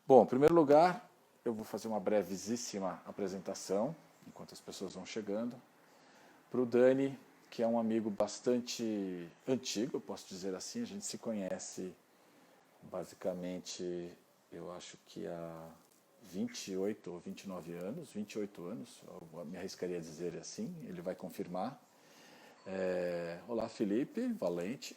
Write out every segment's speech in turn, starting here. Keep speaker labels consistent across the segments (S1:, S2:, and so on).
S1: Bom, em primeiro lugar, eu vou fazer uma brevíssima apresentação, enquanto as pessoas vão chegando, para o Dani, que é um amigo bastante antigo, eu posso dizer assim. A gente se conhece basicamente, eu acho que há 28 ou 29 anos, 28 anos, eu me arriscaria a dizer assim, ele vai confirmar. Olá, Felipe Valente.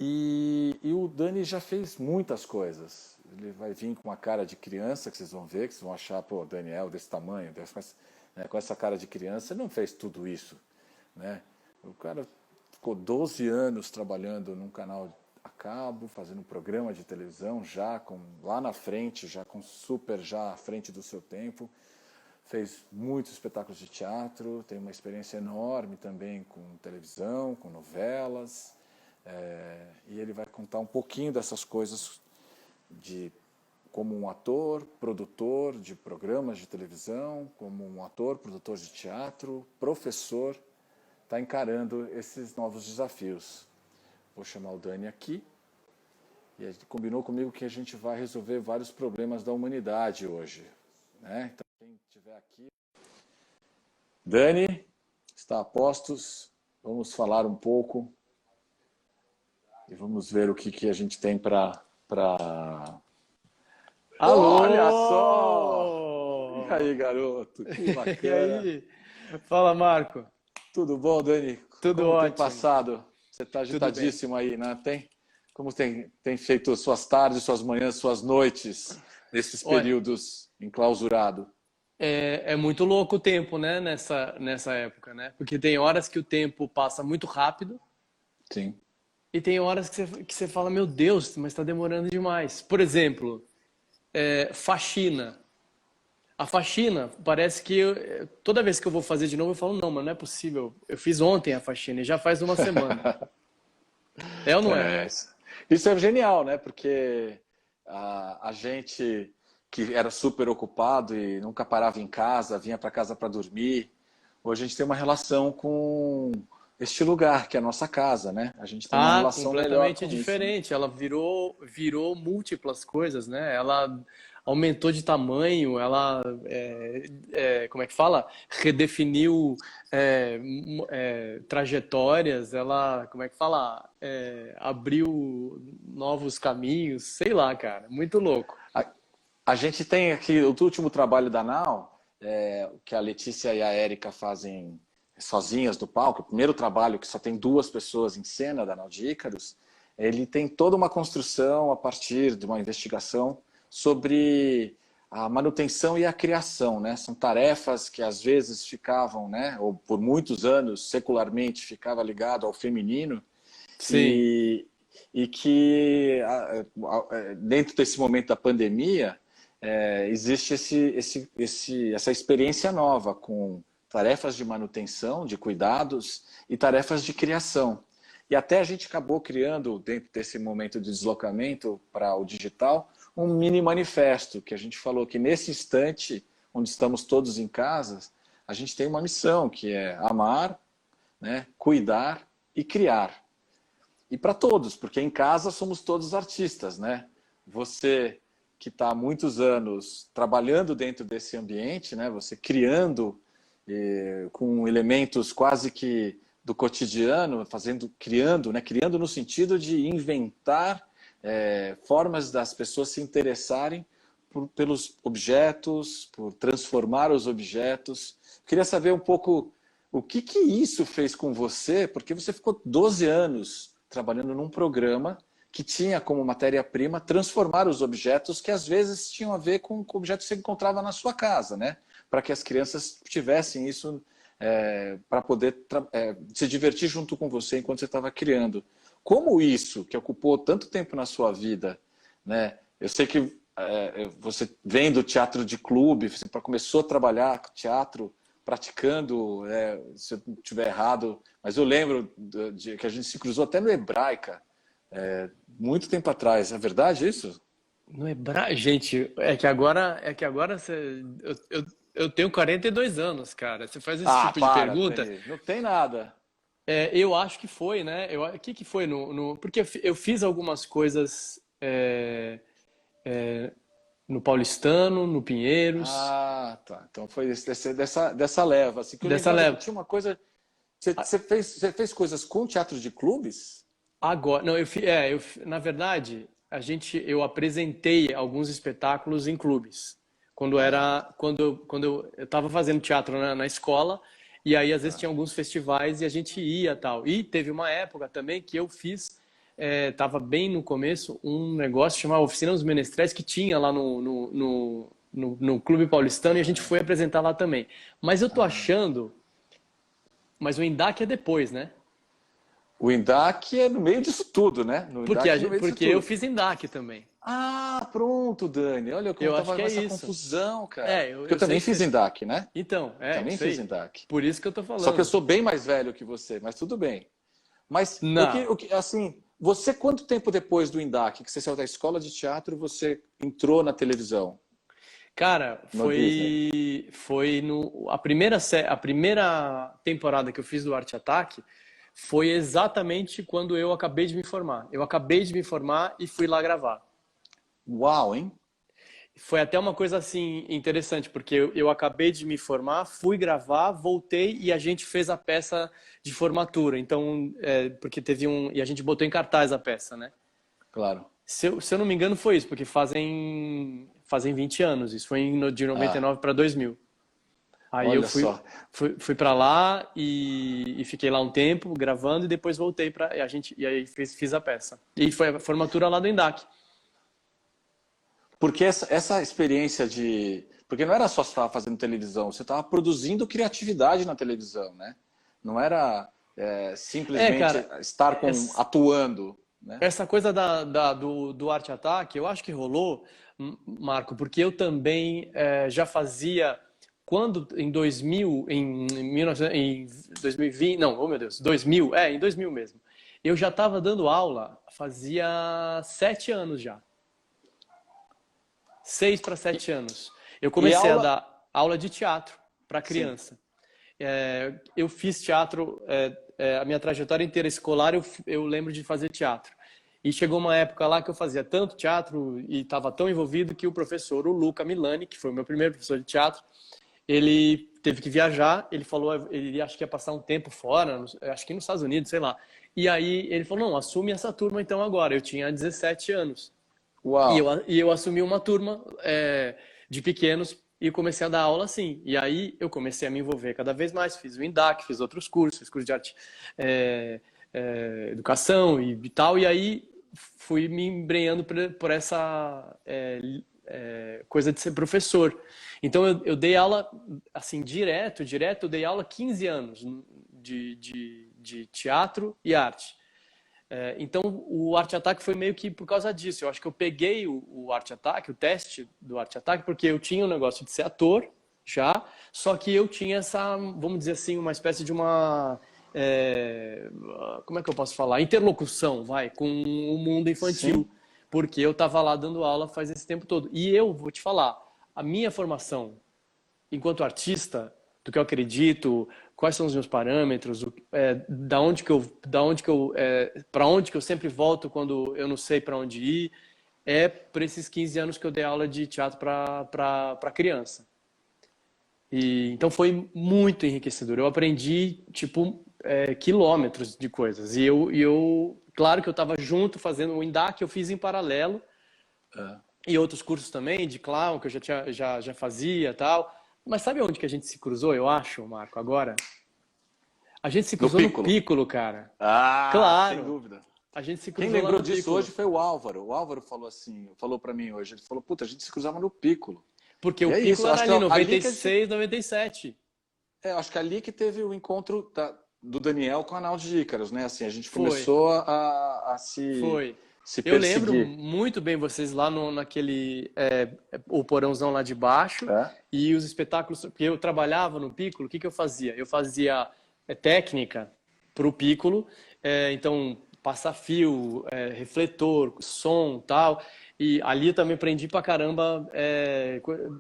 S1: E o Dani já fez muitas coisas. Ele vai vir com uma cara de criança, que vocês vão ver, que vocês vão achar, pô, Daniel desse tamanho, com essa cara de criança, ele não fez tudo isso, né? O cara ficou 12 anos trabalhando num canal a cabo, fazendo um programa de televisão, lá na frente, já com super já à frente do seu tempo. Fez muitos espetáculos de teatro, tem uma experiência enorme também com televisão, com novelas. E ele vai contar um pouquinho dessas coisas como um ator, produtor de programas de televisão, como um ator, produtor de teatro, professor, está encarando esses novos desafios. Vou chamar o Dani aqui, e ele combinou comigo que a gente vai resolver vários problemas da humanidade hoje, né? Então, quem estiver aqui... Dani, está a postos, vamos falar um pouco e vamos ver o que a gente tem para... Olha só! E aí, garoto? Que bacana!
S2: E aí? Fala, Marco.
S1: Tudo bom, Dani?
S2: Tudo
S1: Como tem
S2: ótimo.
S1: passado? Você está
S2: Tudo bem.
S1: agitadíssimo aí, né? Como tem feito suas tardes, suas manhãs, suas noites, nesses
S2: Olha,
S1: períodos enclausurado?
S2: é muito louco o tempo, né, nessa época, né? Porque tem horas que o tempo passa muito rápido
S1: Sim.
S2: e tem horas que você fala, meu Deus, mas está demorando demais. Por exemplo, faxina. A faxina, parece que toda vez que eu vou fazer de novo, eu falo, não, mas não é possível. Eu fiz ontem a faxina e já faz uma semana. É ou não é?
S1: É, isso é genial, né? Porque a gente que era super ocupado e nunca parava em casa, vinha para casa para dormir, hoje a gente tem uma relação com este lugar, que é a nossa casa, né? A gente tem uma
S2: Ah,
S1: relação melhor
S2: completamente
S1: com isso, né?
S2: diferente. Ela virou múltiplas coisas, né? Ela aumentou de tamanho, ela, como é que fala? Redefiniu trajetórias, ela, como é que fala? Abriu novos caminhos, sei lá, cara, muito louco.
S1: A gente tem aqui o último trabalho da Nau, que a Letícia e a Érica fazem sozinhas do palco, o primeiro trabalho que só tem duas pessoas em cena da Nau de Ícaros, ele tem toda uma construção a partir de uma investigação sobre a manutenção e a criação, né? São tarefas que às vezes ficavam, né, ou por muitos anos secularmente ficava ligado ao feminino
S2: Sim.
S1: e, e que dentro desse momento da pandemia existe essa experiência nova com tarefas de manutenção, de cuidados e tarefas de criação. E até a gente acabou criando, dentro desse momento de deslocamento para o digital, um mini manifesto, que a gente falou que nesse instante, onde estamos todos em casa, a gente tem uma missão, que é amar, né, cuidar e criar. E para todos, porque em casa somos todos artistas, né? Você que está há muitos anos trabalhando dentro desse ambiente, né? Você criando com elementos quase que do cotidiano, criando, né? Criando no sentido de inventar formas das pessoas se interessarem pelos objetos, por transformar os objetos. Queria saber um pouco o que isso fez com você, porque você ficou 12 anos trabalhando num programa que tinha como matéria-prima transformar os objetos que às vezes tinham a ver com objetos que você encontrava na sua casa, né? Para que as crianças tivessem isso para poder se divertir junto com você enquanto você estava criando. Como isso, que ocupou tanto tempo na sua vida, né? Eu sei que você vem do teatro de clube, você começou a trabalhar teatro praticando, se eu não estiver errado, mas eu lembro que a gente se cruzou até no Hebraica, muito tempo atrás. É verdade isso?
S2: Não é Gente, eu tenho 42 anos, cara. Você faz esse
S1: Ah,
S2: tipo de
S1: para,
S2: pergunta?
S1: Dani. Não tem nada.
S2: Eu acho que foi, né? O que foi porque eu fiz algumas coisas no Paulistano, no Pinheiros,
S1: Ah, tá. Então foi dessa leva. Assim, que eu
S2: dessa
S1: lembrava que
S2: leva.
S1: tinha uma coisa. Você fez coisas com teatro de clubes?
S2: Agora, não, na verdade, eu apresentei alguns espetáculos em clubes.
S1: Ah,
S2: Quando eu estava fazendo teatro na escola, e aí às vezes
S1: tá.
S2: tinha alguns festivais e a gente ia tal. E teve uma época também que eu fiz, estava bem no começo, um negócio chamado Oficina dos Menestréis que tinha lá no Clube Paulistano e a gente foi apresentar lá também. Mas eu tô
S1: Ah.
S2: achando, mas o Endac é depois, né?
S1: O INDAC é no meio disso tudo, né? No
S2: Porque,
S1: INDAC é no meio disso
S2: porque eu
S1: tudo.
S2: fiz Endac também.
S1: Ah, pronto, Dani. Olha como eu
S2: Eu acho
S1: tava
S2: que
S1: com
S2: é
S1: essa
S2: isso.
S1: confusão, cara.
S2: É,
S1: Porque eu
S2: eu sei
S1: também
S2: que
S1: fiz
S2: você.
S1: INDAC, né?
S2: Então,
S1: Também
S2: isso
S1: fiz
S2: aí.
S1: INDAC.
S2: Por isso que eu tô
S1: Só que eu
S2: falando.
S1: sou bem mais velho que você, mas tudo bem. Mas
S2: Não.
S1: assim, você quanto tempo depois do INDAC, que você saiu da escola de teatro, você entrou na televisão,
S2: Cara,
S1: no Disney?
S2: foi no a primeira temporada que eu fiz do Arte Ataque foi exatamente quando eu acabei de me formar. Eu acabei de me formar e fui lá gravar.
S1: Uau, hein?
S2: Foi até uma coisa assim interessante, porque eu acabei de me formar, fui gravar, voltei e a gente fez a peça de formatura. Então, porque teve um. E a gente botou em cartaz a peça, né?
S1: Claro.
S2: Se eu não me engano, foi isso, porque fazem 20 anos. Isso foi de
S1: Ah,
S2: 99 para 2000. Aí eu
S1: olha só.
S2: fui para lá e fiquei lá um tempo gravando e depois voltei para e aí fiz a peça. E foi a formatura lá do Endac.
S1: Porque essa experiência de. Porque não era só você estava fazendo televisão, você estava produzindo criatividade na televisão, né? Não era simplesmente
S2: Cara,
S1: estar atuando, né?
S2: essa coisa do Arte Ataque, eu acho que rolou, Marco, porque eu também já fazia, quando em 2000, em 1900, em 2020, não, oh meu Deus, 2000, em 2000 mesmo, eu já estava dando aula, fazia 7 anos já, 6 para 7 anos. Eu
S1: E
S2: comecei a
S1: aula.
S2: dar aula de teatro para
S1: Sim.
S2: criança. Eu fiz teatro, a minha trajetória inteira escolar, eu lembro de fazer teatro. E chegou uma época lá que eu fazia tanto teatro e estava tão envolvido que o professor, o Luca Milani, que foi o meu primeiro professor de teatro, ele teve que viajar, ele falou, ele acho que ia passar um tempo fora, acho que nos Estados Unidos, sei lá. E aí ele falou, não, assume essa turma então agora. Eu tinha 17 anos. E
S1: Uau!
S2: eu assumi uma turma de pequenos e comecei a dar aula assim. E aí eu comecei a me envolver cada vez mais. Fiz o INDAC, fiz outros cursos, fiz curso de arte, educação e tal. E aí fui me embrenhando por essa coisa de ser professor. Então eu dei aula assim direto, eu dei aula 15 anos de teatro e arte. Então, o Arte Ataque foi meio que por causa disso. Eu acho que eu peguei o Arte Ataque, o teste do Arte Ataque, porque eu tinha o negócio de ser ator já, só que eu tinha essa, vamos dizer assim, uma espécie de uma. Como é que eu posso falar? Interlocução, vai, com o mundo infantil.
S1: Sim.
S2: Porque eu estava lá dando aula faz esse tempo todo. E eu vou te falar, a minha formação enquanto artista, do que eu acredito, quais são os meus parâmetros, para onde que eu sempre volto quando eu não sei para onde ir, por esses 15 anos que eu dei aula de teatro para criança. E então foi muito enriquecedor. Eu aprendi tipo quilômetros de coisas. Claro que eu estava junto fazendo o INDAC, eu fiz em paralelo
S1: É.
S2: e outros cursos também de clown que eu já fazia tal. Mas sabe onde que a gente se cruzou, eu acho, Marco, agora? A gente se
S1: No
S2: cruzou no
S1: Piccolo.
S2: Piccolo, cara.
S1: Ah, sem
S2: Claro.
S1: dúvida.
S2: A gente se
S1: Quem
S2: cruzou lá
S1: lembrou
S2: no
S1: disso
S2: Piccolo.
S1: hoje foi o Álvaro. O Álvaro falou assim, falou para mim hoje. Ele falou, puta, a gente se cruzava no Piccolo.
S2: Porque
S1: E
S2: o
S1: é isso.
S2: Piccolo
S1: Eu
S2: era
S1: acho que
S2: ali,
S1: é ali que a gente,
S2: 96, 97.
S1: acho que é ali que teve o encontro do Daniel com a Nau de Ícaros, né? Assim, a gente
S2: Foi,
S1: começou a
S2: foi.
S1: se
S2: Eu lembro
S1: perseguir.
S2: muito bem vocês lá naquele, o porãozão lá de baixo
S1: É?
S2: e os espetáculos, porque eu trabalhava no Piccolo, o que que eu fazia? Eu fazia técnica pro Piccolo, então passar fio, refletor, som, tal, e ali eu também aprendi pra caramba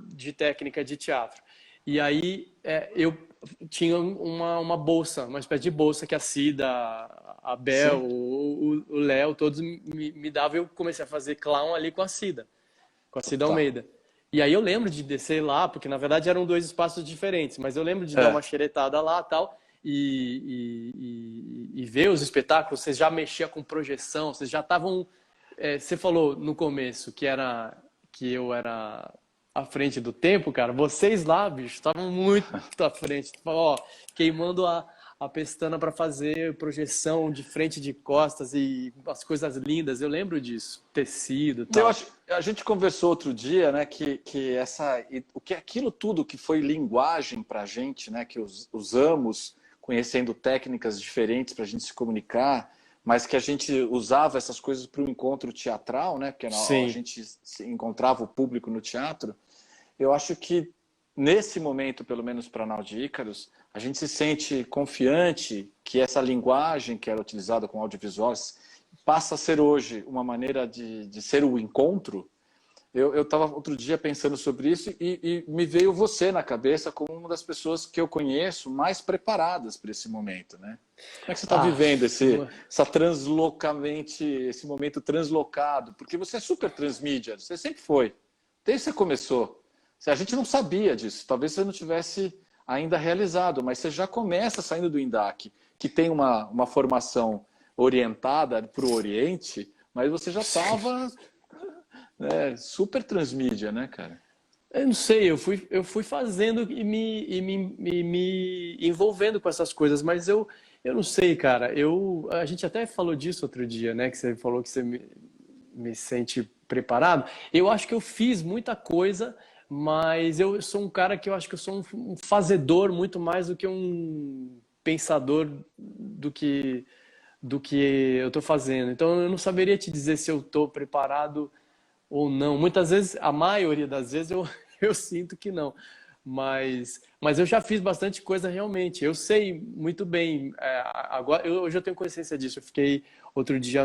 S2: de técnica de teatro. E aí eu tinha uma bolsa, uma espécie de bolsa que a Cida, a Bel,
S1: Sim.
S2: o Léo, todos me davam e eu comecei a fazer clown ali com a Cida
S1: Tá.
S2: Almeida. E aí eu lembro de descer lá, porque na verdade eram dois espaços diferentes, mas eu lembro de dar
S1: É.
S2: uma xeretada lá tal, e ver os espetáculos. Vocês já mexiam com projeção, vocês já estavam. Você falou no começo que eu era à frente do tempo, cara. Vocês lá, bicho, estavam muito à frente. Ó, queimando a pestana para fazer projeção de frente, de costas e as coisas lindas. Eu lembro disso, tecido e
S1: Eu
S2: tal.
S1: acho, a gente conversou outro dia, né, o que aquilo tudo que foi linguagem para a gente, né, que usamos, conhecendo técnicas diferentes para a gente se comunicar, mas que a gente usava essas coisas para o encontro teatral, né, porque a
S2: Sim.
S1: gente se encontrava o público no teatro. Eu acho que nesse momento, pelo menos para a Nau de Ícaros, a gente se sente confiante que essa linguagem que era utilizada com audiovisuais passa a ser hoje uma maneira de ser o encontro. Eu estava outro dia pensando sobre isso e me veio você na cabeça como uma das pessoas que eu conheço mais preparadas para esse momento, né? Como é que você está
S2: Ah,
S1: vivendo esse momento translocado? Porque você é super transmídia, você sempre foi, desde que você começou. A gente não sabia disso, talvez você não tivesse ainda realizado, mas você já começa saindo do INDAC, que tem uma formação orientada para o Oriente, mas você já estava super transmídia, né, cara?
S2: eu não sei, eu fui fazendo me envolvendo com essas coisas, mas eu não sei, cara. A gente até falou disso outro dia, né? Que você falou que me sente preparado. Eu acho que eu fiz muita coisa, mas eu sou um cara que eu acho que eu sou um fazedor muito mais do que um pensador do que eu estou fazendo. Então eu não saberia te dizer se eu estou preparado ou não. Muitas vezes, a maioria das vezes, eu sinto que não. Mas eu já fiz bastante coisa realmente. Eu sei muito bem. Agora, hoje eu tenho consciência disso. Eu fiquei outro dia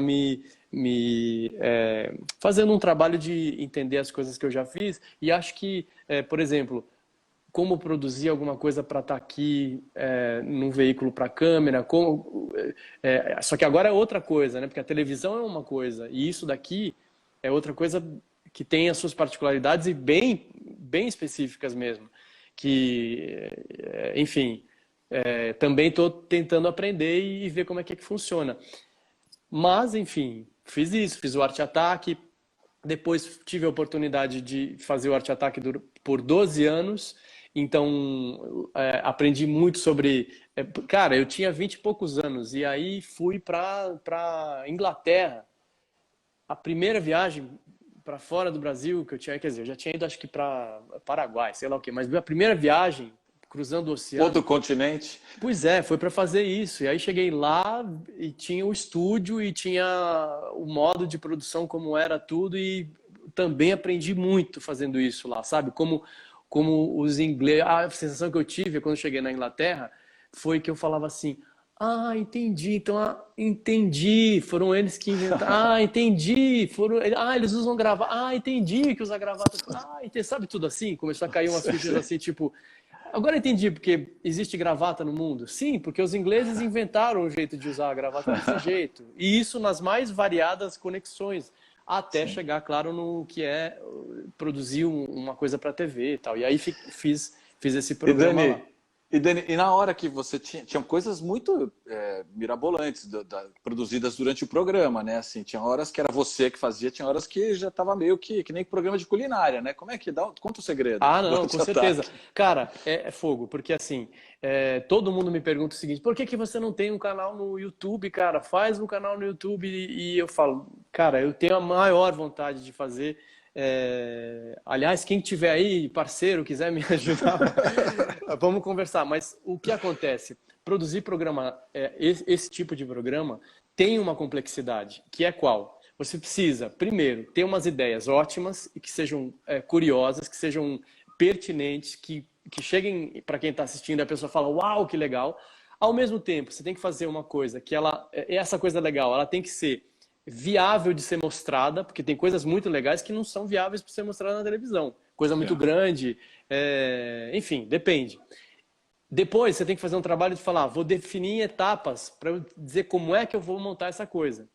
S2: fazendo um trabalho de entender as coisas que eu já fiz. E acho que, por exemplo, como produzir alguma coisa para estar aqui num veículo para câmera, só que agora é outra coisa, né? Porque a televisão é uma coisa e isso daqui é outra coisa que tem as suas particularidades e bem específicas mesmo, que, enfim, também estou tentando aprender e ver como é que funciona. Mas, enfim, fiz isso, fiz o Arte Ataque, depois tive a oportunidade de fazer o Arte Ataque por 12 anos, então aprendi muito sobre. Cara, eu tinha 20 e poucos anos, e aí fui para Inglaterra. A primeira viagem para fora do Brasil que eu tinha, quer dizer, eu já tinha ido acho que para Paraguai, sei lá o quê, mas a primeira viagem cruzando o oceano.
S1: Outro continente.
S2: Pois é, foi para fazer isso. E aí cheguei lá e tinha o estúdio e tinha o modo de produção como era tudo e também aprendi muito fazendo isso lá, sabe? Como os ingleses, a sensação que eu tive quando cheguei na Inglaterra foi que eu falava assim: "Ah, entendi. Então, entendi. Foram eles que inventaram. Ah, entendi. Eles usam gravata. Ah, entendi que usa gravata. Ah, entendi. Sabe tudo assim? Começou a cair umas fichas assim, tipo, agora entendi porque existe gravata no mundo. Sim, porque os ingleses inventaram um jeito de usar a gravata desse jeito. E isso nas mais variadas conexões, até
S1: Sim.
S2: chegar, claro, no que é produzir uma coisa para TV e tal. E aí fiz esse
S1: E
S2: programa lá.
S1: Dani, e na hora que você tinha coisas muito mirabolantes produzidas durante o programa, né? Assim, tinha horas que era você que fazia, tinha horas que já estava meio que nem programa de culinária, né? Como é que dá? Conta o segredo
S2: Ah,
S1: do
S2: não, com certeza.
S1: Arte-Ataque.
S2: Cara, é fogo, porque assim, todo mundo me pergunta o seguinte: por que que você não tem um canal no YouTube, cara? Faz um canal no YouTube e eu falo, cara, eu tenho a maior vontade de fazer. Aliás, quem tiver aí, parceiro, quiser me ajudar, vamos conversar. Mas o que acontece? Produzir programa, esse tipo de programa, tem uma complexidade, que é qual? Você precisa, primeiro, ter umas ideias ótimas e que sejam curiosas, que sejam pertinentes, que cheguem para quem está assistindo e a pessoa fala, uau, que legal. Ao mesmo tempo, você tem que fazer uma coisa que essa coisa legal, ela tem que ser viável de ser mostrada, porque tem coisas muito legais que não são viáveis para ser mostrada na televisão. Coisa muito grande, enfim, depende. Depois você tem que fazer um trabalho de falar, vou definir etapas para eu dizer como é que eu vou montar essa coisa.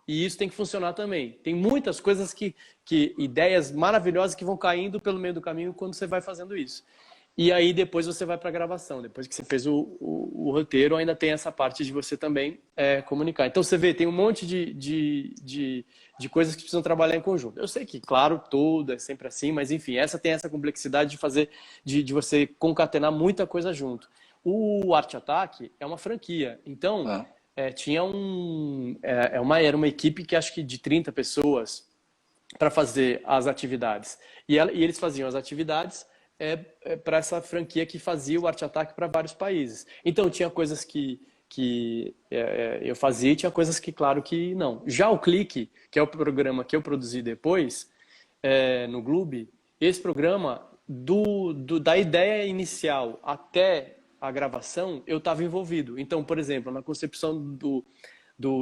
S2: E isso tem que funcionar também. Tem muitas coisas ideias maravilhosas que vão caindo pelo meio do caminho quando você vai fazendo isso. E aí depois você vai para a gravação. Depois que você fez o roteiro, ainda tem essa parte de você também comunicar. Então você vê, tem um monte de coisas que precisam trabalhar em conjunto. Eu sei que, claro, tudo é sempre assim, mas enfim, tem essa complexidade de fazer, de você concatenar muita coisa junto. O Arte Ataque é uma franquia. Então, era uma equipe que acho que de 30 pessoas para fazer as atividades. E eles faziam as atividades para essa franquia que fazia o Arte Ataque para vários países. Então, tinha coisas que eu fazia e tinha coisas que, claro, que não. Já o Clique, que é o programa que eu produzi depois, no Gloob, esse programa, da ideia inicial até a gravação, eu estava envolvido. Então, por exemplo, na concepção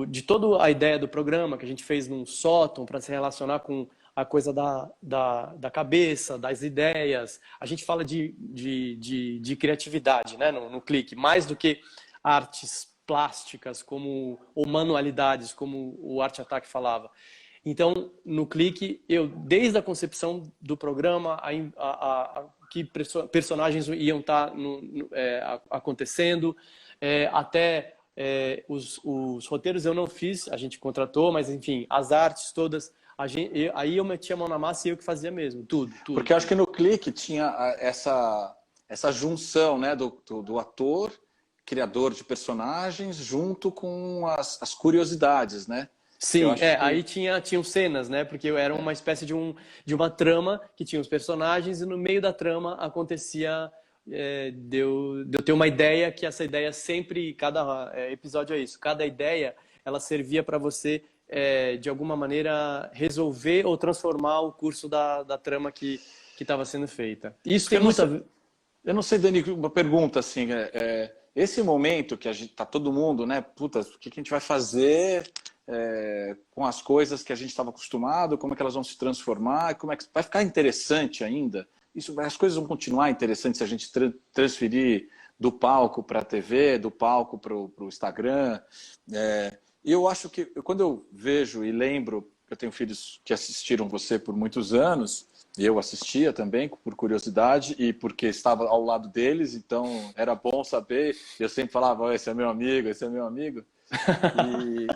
S2: de toda a ideia do programa, que a gente fez num sótão para se relacionar com a coisa da cabeça, das ideias. A gente fala de criatividade, né, no Clique, mais do que artes plásticas ou manualidades, como o Arte Ataque falava. Então, no Clique, desde a concepção do programa, que personagens iam estar acontecendo, até os roteiros eu não fiz, a gente contratou, mas enfim, as artes todas, aí eu metia a mão na massa e eu que fazia mesmo, tudo.
S1: Porque eu acho que no Clique tinha essa junção, né, do ator, criador de personagens, junto com as curiosidades, né?
S2: Sim, aí tinham cenas, né? Porque era uma espécie de uma trama que tinha os personagens e no meio da trama acontecia de eu ter uma ideia, que essa ideia sempre, cada episódio é isso, cada ideia ela servia para você de alguma maneira resolver ou transformar o curso da trama que estava sendo feita. Isso tem muita...
S1: Eu não sei, Dani, uma pergunta assim, esse momento que a gente tá todo mundo, né? Puta, o que a gente vai fazer com as coisas que a gente estava acostumado? Como é que elas vão se transformar? Como é que vai ficar interessante ainda? As coisas vão continuar interessantes se a gente transferir do palco para a TV, do palco para o Instagram. E eu acho que quando eu vejo e lembro, eu tenho filhos que assistiram você por muitos anos. E eu assistia também, por curiosidade, e porque estava ao lado deles, então era bom saber. Eu sempre falava, oh, esse é meu amigo, esse é meu amigo. E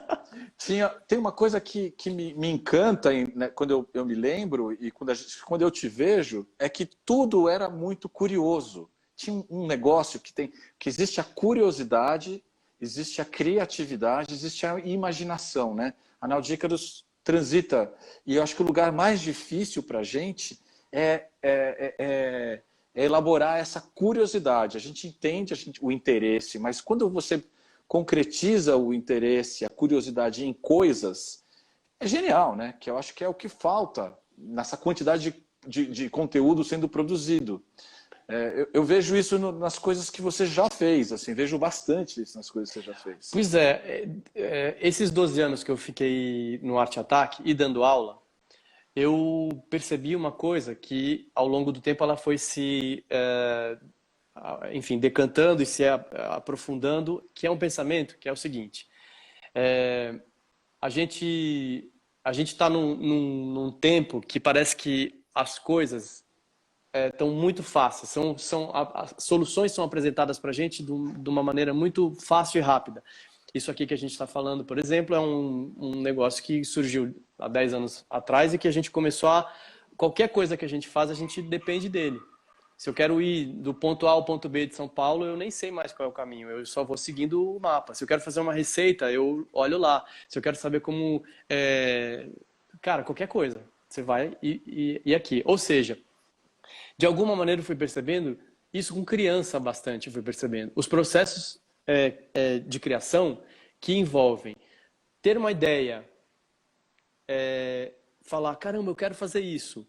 S1: tem uma coisa que me encanta, né, quando eu me lembro, e quando eu te vejo, é que tudo era muito curioso. Tinha um negócio que existe a curiosidade, existe a criatividade, existe a imaginação, né? A Naudícaros transita, e eu acho que o lugar mais difícil para a gente é elaborar essa curiosidade. A gente entende o interesse, mas quando você concretiza o interesse, a curiosidade em coisas, é genial, né? Que eu acho que é o que falta nessa quantidade de conteúdo sendo produzido. Eu vejo isso nas coisas que você já fez, assim, vejo bastante isso nas coisas que você já fez.
S2: Pois esses 12 anos que eu fiquei no Arte Ataque e dando aula, eu percebi uma coisa que ao longo do tempo ela foi enfim, decantando e se aprofundando, que é um pensamento que é o seguinte: a gente está num tempo que parece que as coisas estão muito fáceis, as soluções são apresentadas para a gente de uma maneira muito fácil e rápida. Isso aqui que a gente está falando, por exemplo, é um negócio que surgiu há 10 anos atrás e que a gente começou qualquer coisa que a gente faz, a gente depende dele. Se eu quero ir do ponto A ao ponto B de São Paulo, eu nem sei mais qual é o caminho, eu só vou seguindo o mapa. Se eu quero fazer uma receita, eu olho lá. Se eu quero saber como... Cara, qualquer coisa, você vai e aqui. Ou seja, de alguma maneira eu fui percebendo, isso com criança bastante eu fui percebendo. Os processos de criação que envolvem ter uma ideia, falar, caramba, eu quero fazer isso,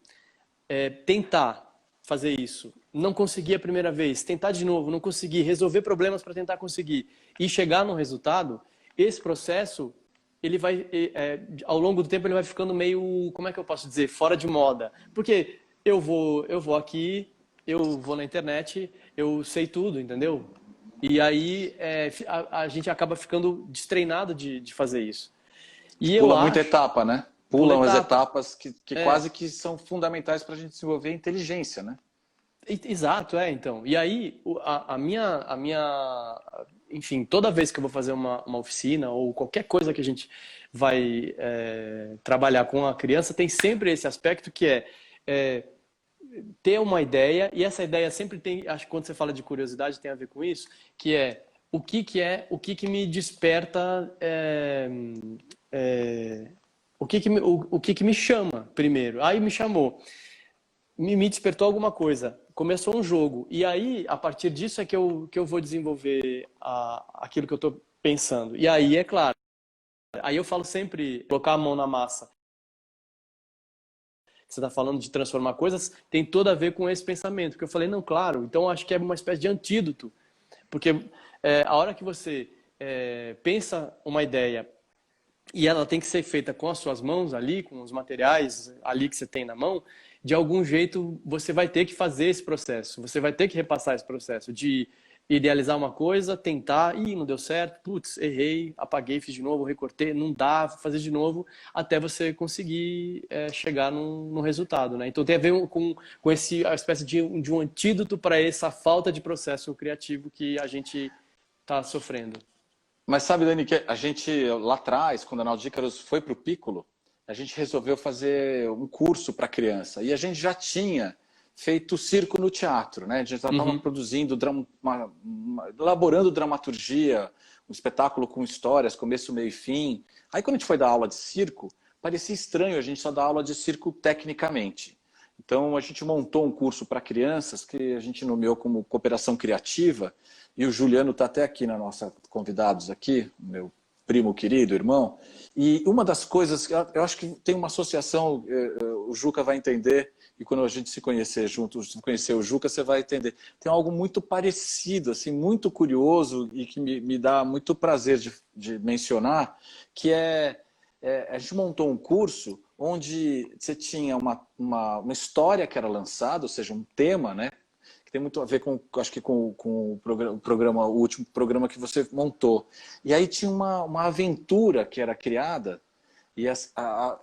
S2: tentar fazer isso, não conseguir a primeira vez, tentar de novo, não conseguir, resolver problemas para tentar conseguir e chegar no resultado, esse processo, ele vai, ao longo do tempo, ele vai ficando meio, como é que eu posso dizer, fora de moda. Porque eu vou aqui, eu vou na internet, eu sei tudo, entendeu? E aí a gente acaba ficando destreinado de fazer isso. E eu
S1: Pula muita
S2: acho...
S1: etapa, né?
S2: Pula
S1: Pulam as
S2: etapa.
S1: etapas que quase que são fundamentais para a gente desenvolver a inteligência, né?
S2: Exato, então. E aí, enfim, toda vez que eu vou fazer uma oficina ou qualquer coisa que a gente vai trabalhar com a criança, tem sempre esse aspecto que é ter uma ideia, e essa ideia sempre tem, acho que quando você fala de curiosidade tem a ver com isso, que é o que que me desperta, o que que me chama primeiro. Aí me chamou, me despertou alguma coisa, começou um jogo, e aí, a partir disso é que eu vou desenvolver aquilo que eu estou pensando. E aí, é claro, aí eu falo sempre, colocar a mão na massa. Você está falando de transformar coisas, tem tudo a ver com esse pensamento. Que eu falei, não, claro, então acho que é uma espécie de antídoto. Porque a hora que você pensa uma ideia e ela tem que ser feita com as suas mãos ali, com os materiais ali que você tem na mão, de algum jeito você vai ter que fazer esse processo, você vai ter que repassar esse processo de idealizar uma coisa, tentar, não deu certo, putz, errei, apaguei, fiz de novo, recortei, não dá, vou fazer de novo, até você conseguir chegar no resultado, né? Então tem a ver com a espécie de um antídoto para essa falta de processo criativo que a gente está sofrendo.
S1: Mas sabe, Dani, que a gente lá atrás, quando a Naudícaros foi para o Piccolo, a gente resolveu fazer um curso para criança. E a gente já tinha feito circo no teatro, né? A gente já estava produzindo, elaborando dramaturgia, um espetáculo com histórias, começo, meio e fim. Aí quando a gente foi dar aula de circo, parecia estranho a gente só dar aula de circo tecnicamente. Então a gente montou um curso para crianças que a gente nomeou como Cooperação Criativa, e o Juliano está até aqui na nossa convidados aqui, meu primo querido, irmão. E uma das coisas, eu acho que tem uma associação, o Juca vai entender, e quando a gente se conhecer junto, se conhecer o Juca, você vai entender. Tem algo muito parecido, assim, muito curioso e que me dá muito prazer de mencionar, que a gente montou um curso onde você tinha uma história que era lançada, ou seja, um tema, né? Tem muito a ver com, acho que com o programa, o último programa que você montou. E aí tinha uma aventura que era criada, e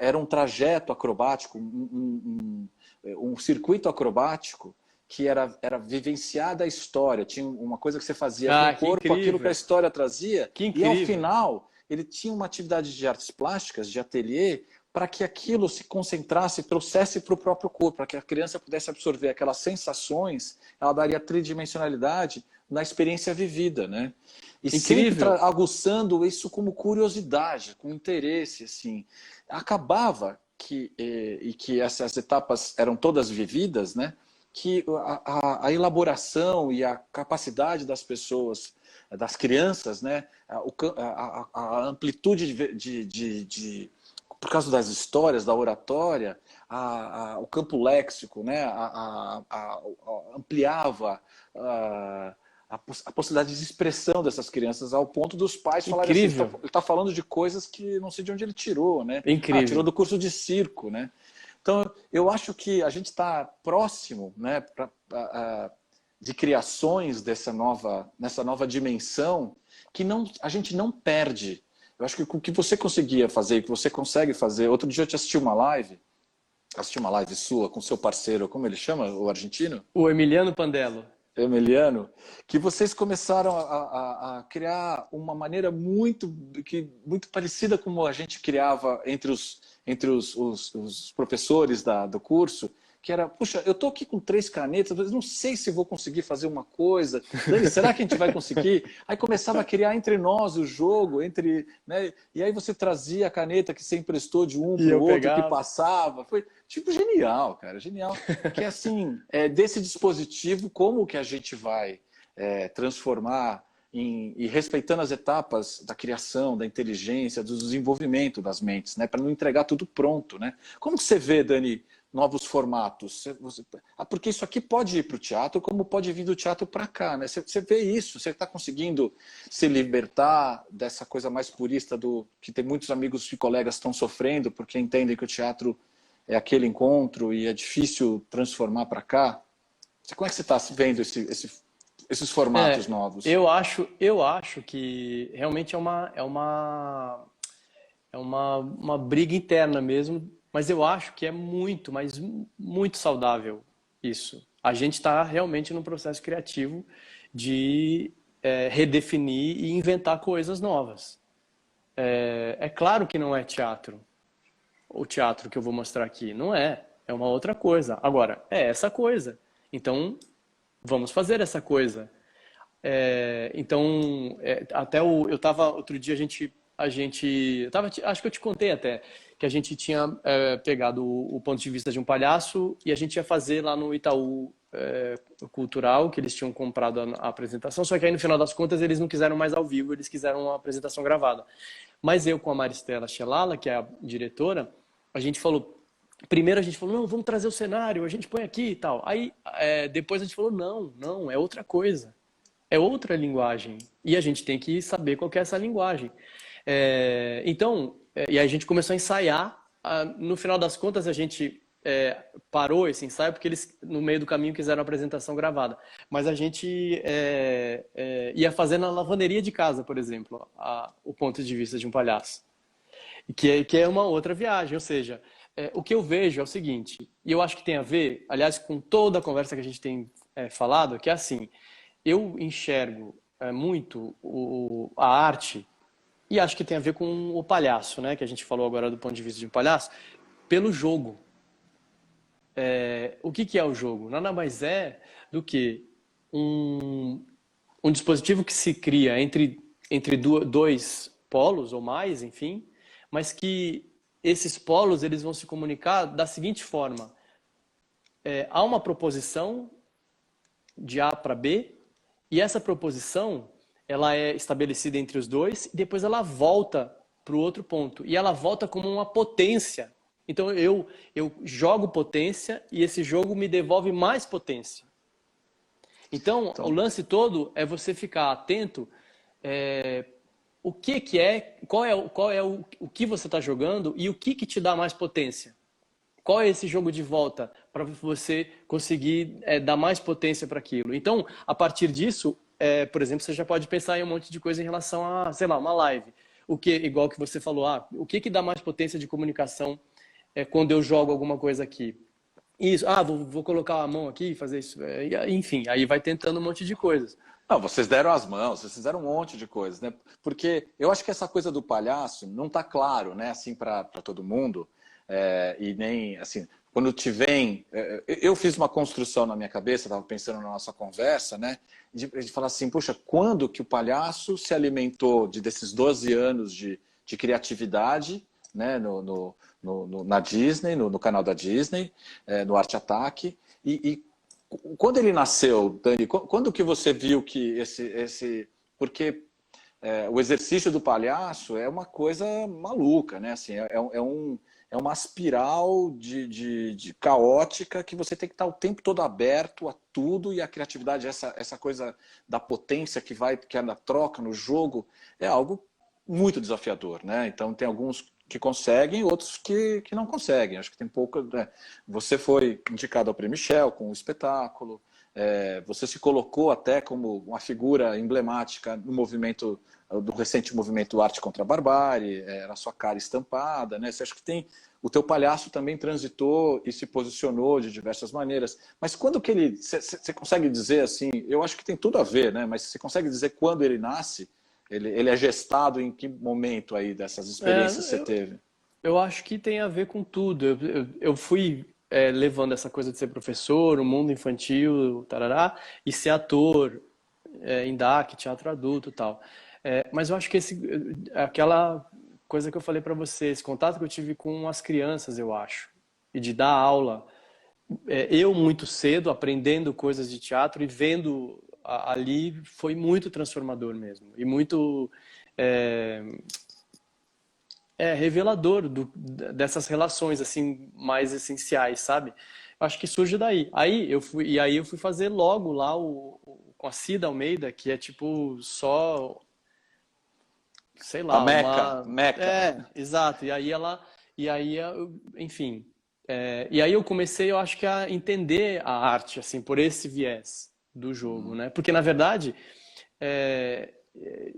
S1: era um trajeto acrobático, um circuito acrobático que era vivenciada a história. Tinha uma coisa que você fazia com o corpo, aquilo que a história trazia, e ao final ele tinha uma atividade de artes plásticas, de ateliê, para que aquilo se concentrasse, trouxesse para o próprio corpo, para que a criança pudesse absorver aquelas sensações, ela daria tridimensionalidade na experiência vivida, né? E sempre aguçando isso como curiosidade, com interesse, assim. Acabava que essas etapas eram todas vividas, né? Que a elaboração e a capacidade das pessoas, das crianças, né? A amplitude por causa das histórias, da oratória, o campo léxico, né? Ampliava a possibilidade de expressão dessas crianças ao ponto dos pais falarem assim, ele está falando de coisas que não sei de onde ele tirou, né? Tirou do curso de circo, né? Então, eu acho que a gente está próximo, né, de criações nessa nova dimensão que a gente não perde. Eu acho que o que você conseguia fazer, o que você consegue fazer... Outro dia eu te assisti uma live sua com seu parceiro, como ele chama, o argentino?
S2: O Emiliano Pandelo.
S1: Emiliano, que vocês começaram a criar uma maneira muito parecida como a gente criava entre os professores do curso, que era, puxa, eu estou aqui com 3 canetas, mas não sei se vou conseguir fazer uma coisa. Dani, será que a gente vai conseguir? Aí começava a criar entre nós o jogo, né? E aí você trazia a caneta que você emprestou de um para o outro, que passava. Foi tipo genial, cara, genial. Que assim, desse dispositivo, como que a gente vai transformar e respeitando as etapas da criação, da inteligência, do desenvolvimento das mentes, né? Para não entregar tudo pronto, né? Como que você vê, Dani, novos formatos? Porque isso aqui pode ir para o teatro, como pode vir do teatro para cá, né? Você vê isso, você está conseguindo se libertar dessa coisa mais purista que tem muitos amigos e colegas que estão sofrendo porque entendem que o teatro é aquele encontro e é difícil transformar para cá. Como é que você está vendo esses formatos novos?
S2: Eu acho que realmente É uma briga interna mesmo, mas eu acho que é muito, mas muito saudável isso. A gente está realmente num processo criativo de redefinir e inventar coisas novas. É claro que não é teatro, o teatro que eu vou mostrar aqui. Não é. É uma outra coisa. Agora, é essa coisa. Então, vamos fazer essa coisa. Então, eu estava outro dia acho que eu te contei até que a gente tinha pegado o ponto de vista de um palhaço e a gente ia fazer lá no Itaú Cultural, que eles tinham comprado a apresentação, só que aí no final das contas eles não quiseram mais ao vivo, eles quiseram uma apresentação gravada. Mas eu com a Maristela Shelala, que é a diretora, a gente falou, primeiro a gente falou, não, vamos trazer o cenário, a gente põe aqui e tal. Aí depois a gente falou, não, é outra coisa. É outra linguagem. E a gente tem que saber qual que é essa linguagem. Então, e aí a gente começou a ensaiar. No final das contas, a gente parou esse ensaio porque eles, no meio do caminho, quiseram a apresentação gravada. Mas a gente ia fazer na lavanderia de casa, por exemplo, o ponto de vista de um palhaço. Que é uma outra viagem. Ou seja, o que eu vejo é o seguinte, e eu acho que tem a ver, aliás, com toda a conversa que a gente tem falado, que é assim, eu enxergo muito a arte, e acho que tem a ver com o palhaço, né? Que a gente falou agora do ponto de vista de um palhaço, pelo jogo. O que é o jogo? Nada mais é do que um dispositivo que se cria entre dois polos ou mais, enfim, mas que esses polos eles vão se comunicar da seguinte forma. Há uma proposição de A para B, e essa proposição ela é estabelecida entre os dois e depois ela volta para o outro ponto. E ela volta como uma potência. Então eu jogo potência e esse jogo me devolve mais potência. Então o lance todo é você ficar atento o que é, qual é o que você está jogando e o que te dá mais potência. Qual é esse jogo de volta para você conseguir dar mais potência para aquilo? Então, a partir disso, por exemplo, você já pode pensar em um monte de coisa em relação a, sei lá, uma live. Igual que você falou, o que dá mais potência de comunicação quando eu jogo alguma coisa aqui? Isso, vou colocar a mão aqui e fazer isso. Enfim, aí vai tentando um monte de coisas.
S1: Não, vocês deram as mãos, vocês fizeram um monte de coisas, né? Porque eu acho que essa coisa do palhaço não está claro, né? Assim, para todo mundo. E nem, assim, quando te vem... eu fiz uma construção na minha cabeça, estava pensando na nossa conversa, né? De falar assim, puxa, quando que o palhaço se alimentou desses 12 anos de criatividade, né? Na Disney, no canal da Disney, no Arte Ataque, e quando ele nasceu, Dani, quando que você viu que porque o exercício do palhaço é uma coisa maluca, né? Assim, é uma espiral de caótica que você tem que estar o tempo todo aberto a tudo, e a criatividade, essa coisa da potência que é na troca, no jogo, é algo muito desafiador, né? Então tem alguns que conseguem, outros que não conseguem. Acho que tem pouca... Você foi indicado ao Prêmio Michel com o espetáculo, você se colocou até como uma figura emblemática no movimento, do recente movimento Arte contra a Barbárie, na sua cara estampada, né? Você acha que o teu palhaço também transitou e se posicionou de diversas maneiras. Mas quando que ele... Você consegue dizer assim, eu acho que tem tudo a ver, né? Mas você consegue dizer quando ele nasce? Ele é gestado em que momento aí dessas experiências você teve?
S2: Eu acho que tem a ver com tudo. Eu fui levando essa coisa de ser professor, o mundo infantil, tarará, e ser ator em DAC, teatro adulto e tal. Mas eu acho que aquela coisa que eu falei para você, esse contato que eu tive com as crianças, eu acho, e de dar aula, eu muito cedo aprendendo coisas de teatro e vendo ali, foi muito transformador mesmo, e muito revelador dessas relações assim mais essenciais, sabe? Eu acho que surge daí. Aí eu fui fazer logo lá com a Cida Almeida, que é tipo só, sei
S1: A
S2: lá,
S1: Meca, Meca.
S2: exato. Enfim. E aí eu comecei, eu acho que a entender a arte assim por esse viés do jogo, né? Porque na verdade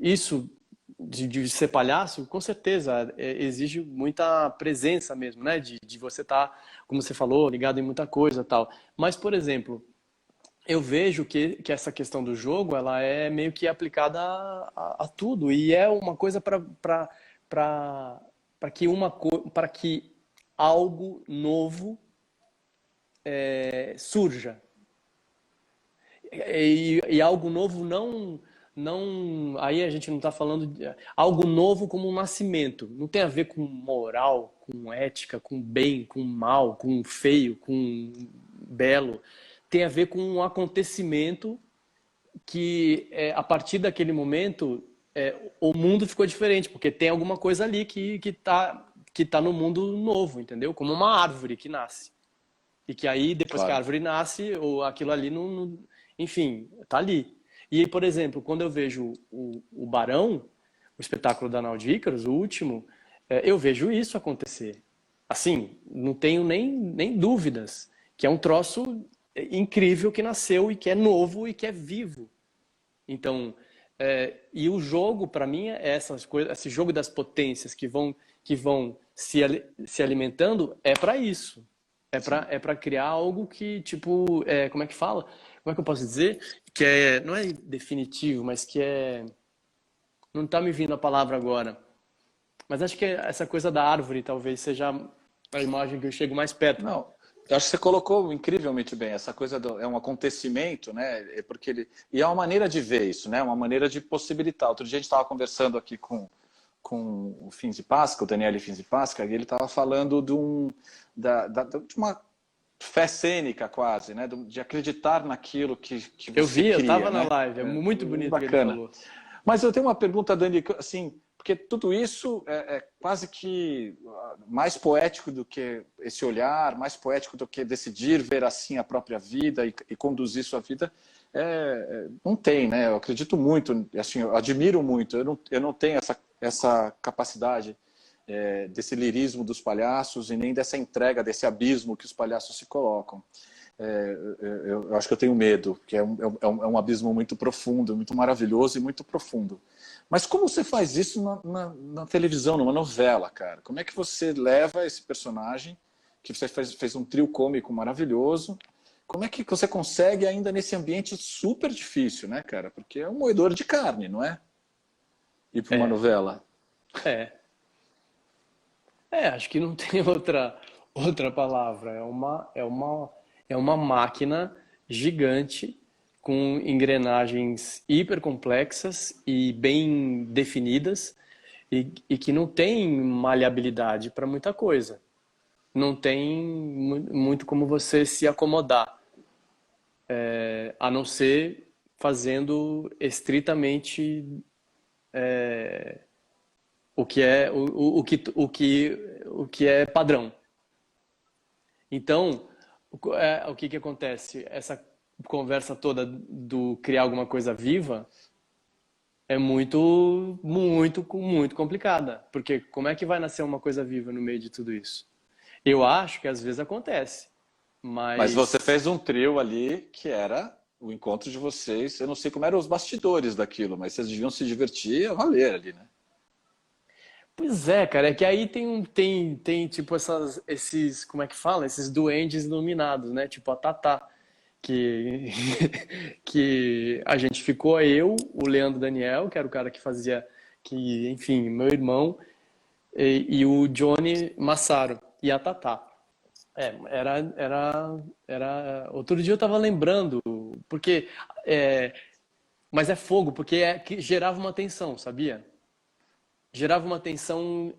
S2: isso de ser palhaço, com certeza, exige muita presença mesmo, né? De você estar, como você falou, ligado em muita coisa e tal. Mas, por exemplo, eu vejo que essa questão do jogo, ela é meio que aplicada a tudo. E é uma coisa para que algo novo surja. E algo novo não, aí a gente não está falando de algo novo como um nascimento. Não tem a ver com moral, com ética, com bem, com mal, com feio, com belo. Tem a ver com um acontecimento que a partir daquele momento o mundo ficou diferente, porque tem alguma coisa ali que tá no mundo novo, entendeu? Como uma árvore que nasce. E que aí, depois que a
S1: Claro.
S2: árvore nasce, ou aquilo ali enfim, tá ali. E aí, por exemplo, quando eu vejo o Barão, o espetáculo da Nau de Ícaros, o último, eu vejo isso acontecer. Assim, não tenho nem dúvidas que é um troço incrível que nasceu e que é novo e que é vivo. Então, e o jogo, para mim, é essas coisas, esse jogo das potências que vão se alimentando, é para isso.
S1: Sim.
S2: É para criar algo que, tipo, como é que fala? Como é que eu posso dizer? Que não é definitivo, mas que não tá me vindo a palavra agora. Mas acho que essa coisa da árvore talvez seja a imagem que eu chego mais perto.
S1: Não, eu acho que você colocou incrivelmente bem. Essa coisa é um acontecimento, né? É porque e é uma maneira de ver isso, né? Uma maneira de possibilitar. Outro dia a gente estava conversando aqui com o Fins de Páscoa, o Daniel Fins de Páscoa, e ele estava falando de uma fé cênica quase, né? De acreditar naquilo que
S2: Eu
S1: você
S2: vi, eu
S1: cria,
S2: tava na
S1: né?
S2: live, é muito bonito o que ele
S1: Bacana.
S2: falou.
S1: Mas eu tenho uma pergunta, Dani, assim, porque tudo isso é quase que mais poético do que esse olhar, mais poético do que decidir ver assim a própria vida e conduzir sua vida. Não tem, né? Eu acredito muito, assim, eu admiro muito. Eu não tenho essa capacidade desse lirismo dos palhaços e nem dessa entrega, desse abismo que os palhaços se colocam. Eu acho que eu tenho medo, que é um abismo muito profundo, muito maravilhoso e muito profundo. Mas como você faz isso na televisão, numa novela, cara? Como é que você leva esse personagem, que você fez um trio cômico maravilhoso, como é que você consegue ainda nesse ambiente super difícil, né, cara? Porque é um moedor de carne, não é? Ir para uma
S2: É,
S1: novela.
S2: é. Acho que não tem outra palavra. É uma máquina gigante com engrenagens hiper complexas e bem definidas e que não tem maleabilidade para muita coisa. Não tem muito como você se acomodar, a não ser fazendo estritamente o que é padrão. Então, o que acontece? Essa conversa toda do criar alguma coisa viva é muito, muito, muito complicada. Porque como é que vai nascer uma coisa viva no meio de tudo isso? Eu acho que às vezes acontece,
S1: Mas você
S2: mas
S1: fez um trio ali que era o encontro de vocês. Eu não sei como eram os bastidores daquilo, mas vocês deviam se divertir a valer ali, né?
S2: pois é, cara, é que aí tem tipo esses, como é que fala? Esses duendes iluminados, né? Tipo a Tatá, que, que a gente ficou, eu, o Leandro Daniel, que era o cara que fazia, enfim, meu irmão, e o Johnny Massaro, e a Tatá. Outro dia eu tava lembrando, porque, mas é fogo, porque que gerava uma tensão, sabia? Gerava uma tensão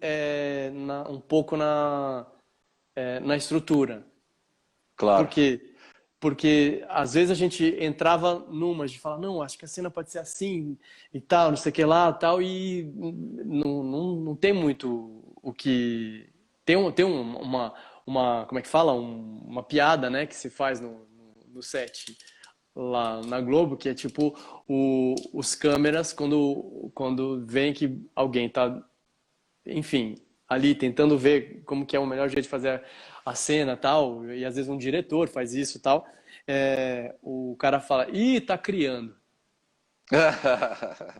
S2: um pouco na estrutura. Por
S1: Claro.
S2: quê? Porque às vezes a gente entrava numa de falar, não, acho que a cena pode ser assim e tal, não sei o que lá, tal, e não tem muito o que. Tem como é que fala? Uma piada, né, que se faz no set lá na Globo, que é tipo os câmeras, quando vem que alguém tá, enfim, ali tentando ver como que é o melhor jeito de fazer a cena tal, e às vezes um diretor faz isso tal, o cara fala, ih, tá criando.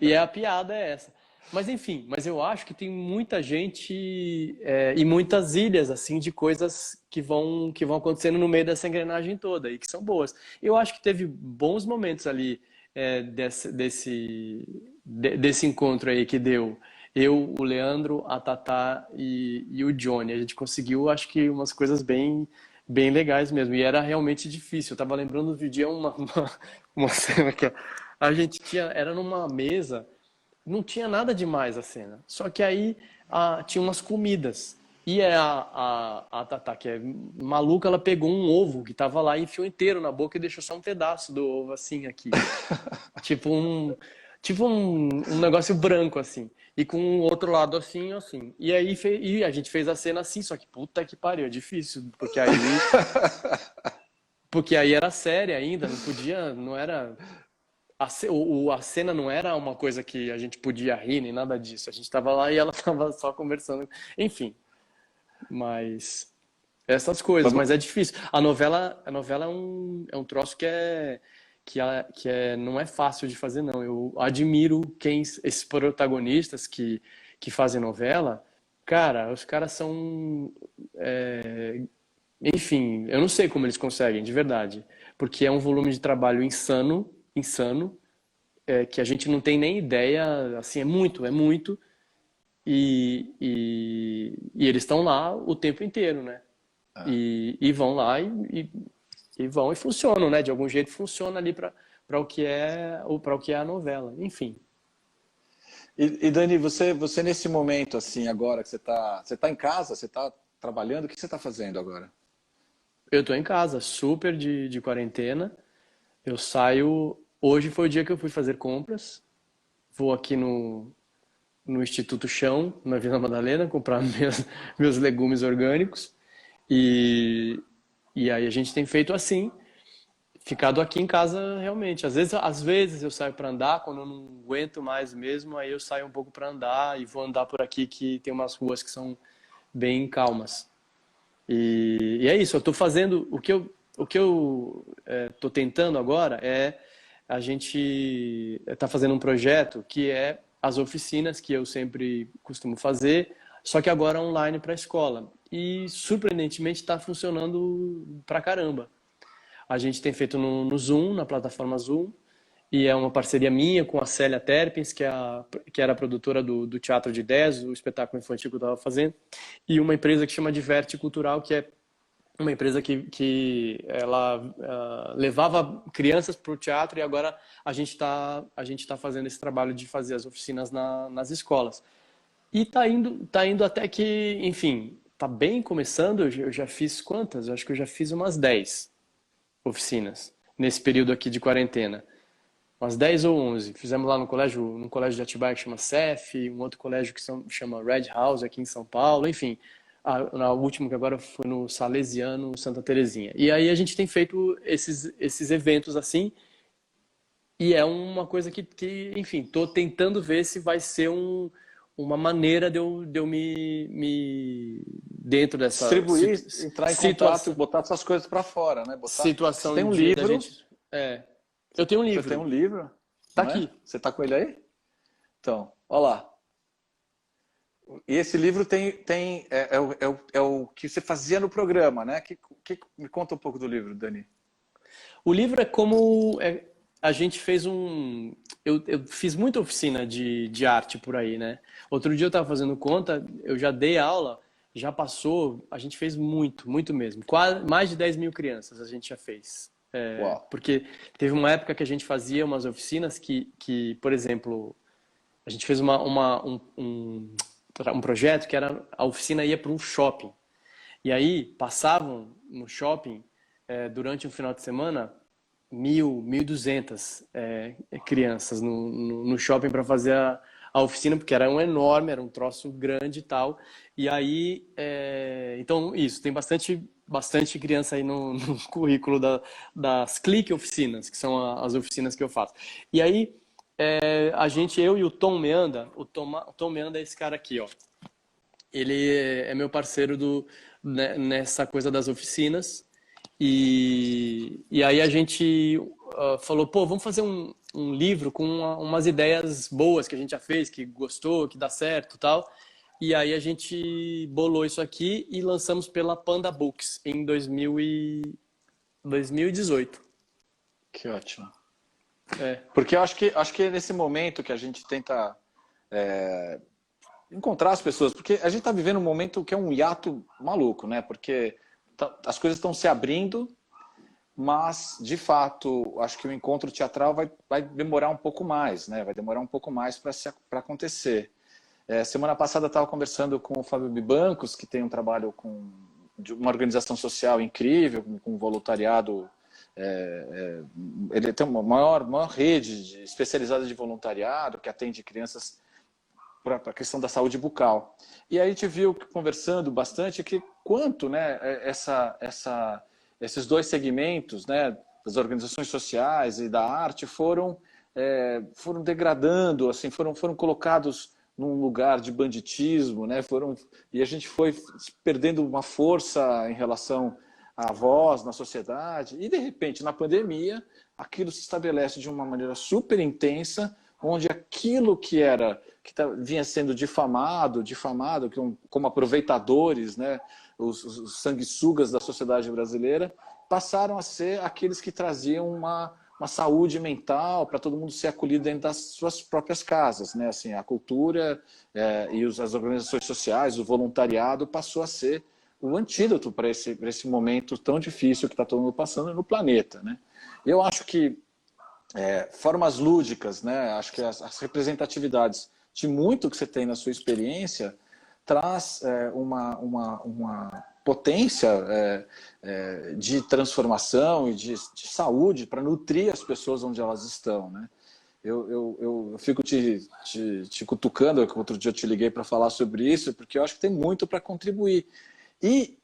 S2: E a piada é essa. Mas enfim, mas eu acho que tem muita gente e muitas ilhas assim de coisas que vão acontecendo no meio dessa engrenagem toda e que são boas. Eu acho que teve bons momentos ali desse encontro aí que deu eu, o Leandro, a Tatá e o Johnny. A gente conseguiu, acho que umas coisas bem legais mesmo. E era realmente difícil. Eu tava lembrando do dia uma cena que a gente tinha, era numa mesa. Não tinha nada demais a cena. Só que aí tinha umas comidas. E a Tatá, que é maluca, ela pegou um ovo que tava lá e enfiou inteiro na boca e deixou só um pedaço do ovo assim aqui. Tipo um negócio branco assim. E com o outro lado assim, assim. E aí e a gente fez a cena assim, só que puta que pariu, é difícil, porque aí era séria ainda, não podia, não era a cena não era uma coisa que a gente podia rir nem nada disso. A gente estava lá e ela estava só conversando. Enfim, mas essas coisas. Mas é difícil. A novela é um troço que não é fácil de fazer, não. Eu admiro esses protagonistas que fazem novela. Cara, os caras são. Enfim, eu não sei como eles conseguem, de verdade. Porque é um volume de trabalho insano, insano, que a gente não tem nem ideia, assim, é muito, e eles estão lá o tempo inteiro, né? E vão lá e vão e funcionam, né? De algum jeito funciona ali para o que é a novela. Enfim,
S1: E Dani, você nesse momento, assim, agora que você tá em casa, você está trabalhando, o que você está fazendo agora?
S2: eu tô em casa, super de quarentena. Eu saio. Hoje foi o dia que eu fui fazer compras. Vou aqui no Instituto Chão, na Vila Madalena, comprar meus legumes orgânicos. E, e aí a gente tem feito assim, ficado aqui em casa realmente. Às vezes eu saio para andar, quando eu não aguento mais mesmo, aí eu saio um pouco para andar e vou andar por aqui que tem umas ruas que são bem calmas. E é isso, eu estou fazendo o que eu estou tentando agora é a gente está fazendo um projeto que é as oficinas que eu sempre costumo fazer, só que agora online para a escola. E surpreendentemente está funcionando pra caramba. A gente tem feito no Zoom, na plataforma Zoom, e é uma parceria minha com a Célia Terpins, que era a produtora do Teatro de Ideias, o espetáculo infantil que eu estava fazendo, e uma empresa que chama Diverte Cultural, que é uma empresa que ela levava crianças para o teatro e agora a gente tá fazendo esse trabalho de fazer as oficinas nas escolas. E tá indo até que, enfim, tá bem começando. Eu já fiz quantas? Eu acho que eu já fiz umas 10 oficinas nesse período aqui de quarentena. Umas 10 ou 11. Fizemos lá no colégio, num colégio de Atibaia que chama CEF, um outro colégio que chama Red House aqui em São Paulo, enfim. Na última que agora foi no Salesiano Santa Terezinha. E aí a gente tem feito esses eventos assim, e é uma coisa enfim, tô tentando ver se vai ser uma maneira de eu dentro dessa
S1: Distribuir, entrar em contato,
S2: situação,
S1: botar suas coisas para fora, né? Você tem
S2: situação
S1: um
S2: da
S1: livro,
S2: gente. Eu tenho um
S1: você tem
S2: livro,
S1: um livro,
S2: tá
S1: não é?
S2: aqui.
S1: Você está com ele aí? Então, olha lá. E esse livro é o que você fazia no programa, né? Me conta um pouco do livro, Dani.
S2: O livro é como a gente fez eu fiz muita oficina de arte por aí, né? Outro dia eu estava fazendo conta, eu já dei aula, já passou, a gente fez muito, muito mesmo. Quase, mais de 10 mil crianças a gente já fez.
S1: Uau.
S2: Porque teve uma época que a gente fazia umas oficinas por exemplo, a gente fez um projeto que era a oficina ia para um shopping. E aí passavam no shopping durante um final de semana 1.200 crianças no shopping para fazer a oficina, porque era um enorme, era um troço grande e tal. E aí, então, isso, tem bastante criança aí no currículo das Clique Oficinas, que são as oficinas que eu faço. E aí, eu e o Tom Meanda, o Tom Meanda é esse cara aqui, ó. Ele é meu parceiro nessa coisa das oficinas. E aí a gente falou, pô, vamos fazer um livro com umas ideias boas que a gente já fez, que gostou, que dá certo e tal. E aí a gente bolou isso aqui e lançamos pela Panda Books em 2018.
S1: Que ótimo.
S2: É.
S1: Porque eu acho que é nesse momento que a gente tenta encontrar as pessoas, porque a gente está vivendo um momento que é um hiato maluco, né? Porque as coisas estão se abrindo, mas, de fato, acho que o encontro teatral vai demorar um pouco mais, né? Vai demorar um pouco mais para acontecer. Semana passada eu estava conversando com o Fábio Bibancos, que tem um trabalho de uma organização social incrível, com voluntariado. Ele tem uma maior rede especializada de voluntariado, que atende crianças para a questão da saúde bucal. E aí a gente viu, conversando bastante, que quanto, né, esses dois segmentos, né, das organizações sociais e da arte foram degradando, assim, foram colocados num lugar de banditismo, né, e a gente foi perdendo uma força em relação à voz na sociedade, e de repente, na pandemia, aquilo se estabelece de uma maneira super intensa, onde aquilo que vinha sendo difamado como aproveitadores, né, os sanguessugas da sociedade brasileira, passaram a ser aqueles que traziam uma saúde mental para todo mundo ser acolhido dentro das suas próprias casas, né? Assim, a cultura e as organizações sociais, o voluntariado passou a ser o antídoto para esse momento tão difícil que está todo mundo passando no planeta, né? Eu acho que formas lúdicas, né? Acho que as representatividades de muito que você tem na sua experiência traz uma potência de transformação e de saúde para nutrir as pessoas onde elas estão, né? Eu fico te cutucando, que outro dia eu te liguei para falar sobre isso, porque eu acho que tem muito para contribuir. E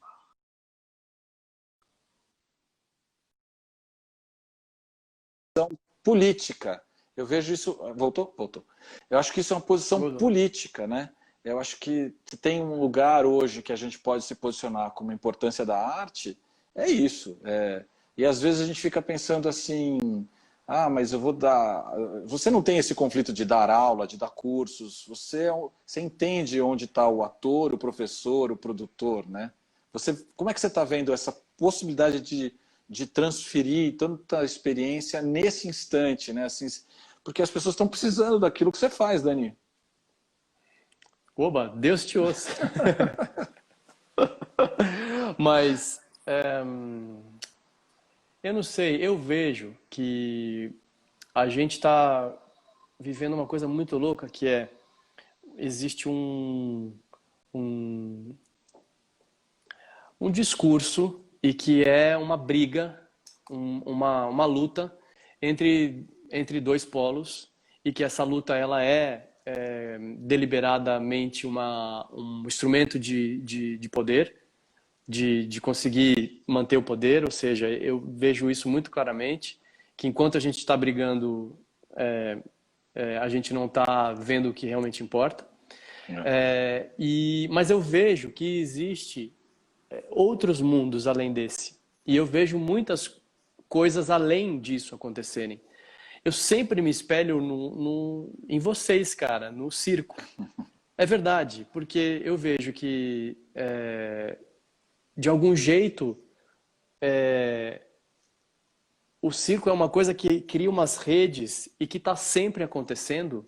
S1: política. Eu vejo isso. Voltou? Voltou. Eu acho que isso é uma posição política, né? Eu acho que se tem um lugar hoje que a gente pode se posicionar como a importância da arte, é isso. E às vezes a gente fica pensando assim: ah, mas eu vou dar. Você não tem esse conflito de dar aula, de dar cursos, você entende onde está o ator, o professor, o produtor, né? Como é que você está vendo essa possibilidade de transferir tanta experiência nesse instante, né? Assim, porque as pessoas estão precisando daquilo que você faz, Dani.
S2: Oba, Deus te ouça. Mas eu não sei, eu vejo que a gente está vivendo uma coisa muito louca, que existe um, um discurso e que é uma briga, uma luta entre dois polos, e que essa luta ela deliberadamente um instrumento de poder, de conseguir manter o poder. Ou seja, eu vejo isso muito claramente, que enquanto a gente está brigando, a gente não está vendo o que realmente importa. Mas eu vejo que existe outros mundos além desse. E eu vejo muitas coisas além disso acontecerem. Eu sempre me espelho em vocês, cara, no circo. É verdade, porque eu vejo que, de algum jeito, o circo é uma coisa que cria umas redes e que está sempre acontecendo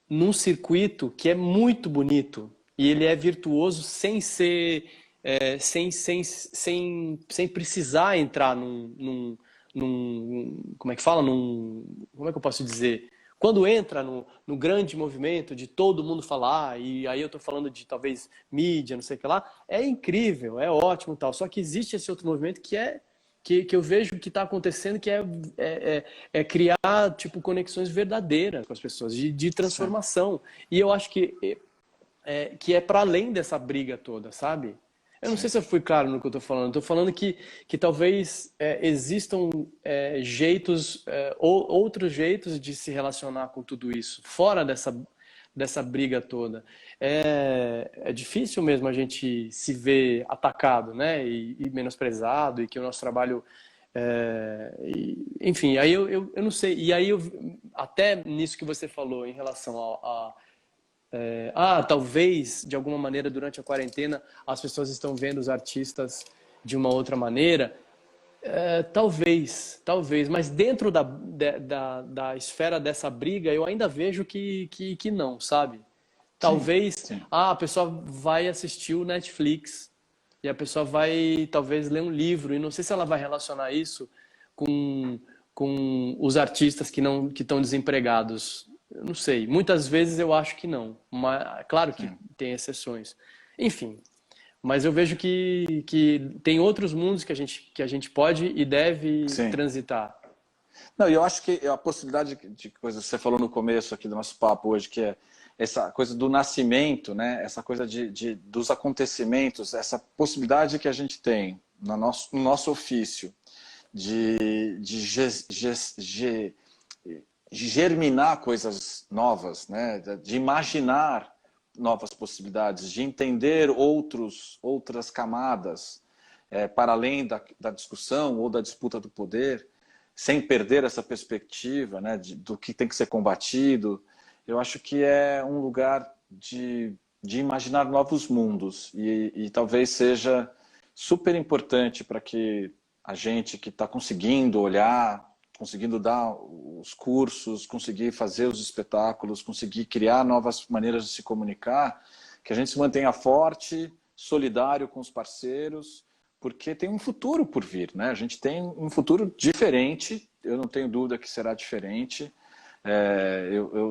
S2: num circuito que é muito bonito. E ele é virtuoso sem ser, sem precisar entrar como é que fala? Como é que eu posso dizer? Quando entra no grande movimento de todo mundo falar, e aí eu estou falando de talvez mídia, não sei o que lá, é incrível, é ótimo e tal. Só que existe esse outro movimento que eu vejo que está acontecendo, que é criar tipo conexões verdadeiras com as pessoas, de transformação. Sim. E eu acho que é para além dessa briga toda, sabe? Eu não sei se eu fui claro no que eu estou falando. Estou falando que talvez existam outros jeitos de se relacionar com tudo isso, fora dessa briga toda. É difícil mesmo a gente se ver atacado, né? E menosprezado, e que o nosso trabalho Enfim, aí eu não sei. E aí, até nisso que você falou em relação talvez, de alguma maneira, durante a quarentena, as pessoas estão vendo os artistas de uma outra maneira. Talvez, mas dentro da esfera dessa briga, eu ainda vejo que não, sabe?
S1: Sim,
S2: Talvez,
S1: sim.
S2: a pessoa vai assistir o Netflix e a pessoa vai talvez ler um livro e não sei se ela vai relacionar isso com, com os artistas que estão desempregados. Eu não sei. Muitas vezes eu acho que não, mas claro que
S1: Sim.
S2: tem exceções. Enfim, mas eu vejo que tem outros mundos que a gente pode e deve
S1: Sim.
S2: transitar.
S1: Não, e eu acho que a possibilidade de coisa que você falou no começo aqui do nosso papo hoje, que é essa coisa do nascimento, né? Essa coisa dos acontecimentos, essa possibilidade que a gente tem no nosso ofício de germinar coisas novas, né? De imaginar novas possibilidades, de entender outras camadas, para além da discussão ou da disputa do poder, sem perder essa perspectiva, né, do que tem que ser combatido. Eu acho que é um lugar de imaginar novos mundos e talvez seja super importante para que a gente que está conseguindo olhar, conseguindo dar os cursos, conseguir fazer os espetáculos, conseguir criar novas maneiras de se comunicar, que a gente se mantenha forte, solidário com os parceiros, porque tem um futuro por vir, né? A gente tem um futuro diferente, eu não tenho dúvida que será diferente.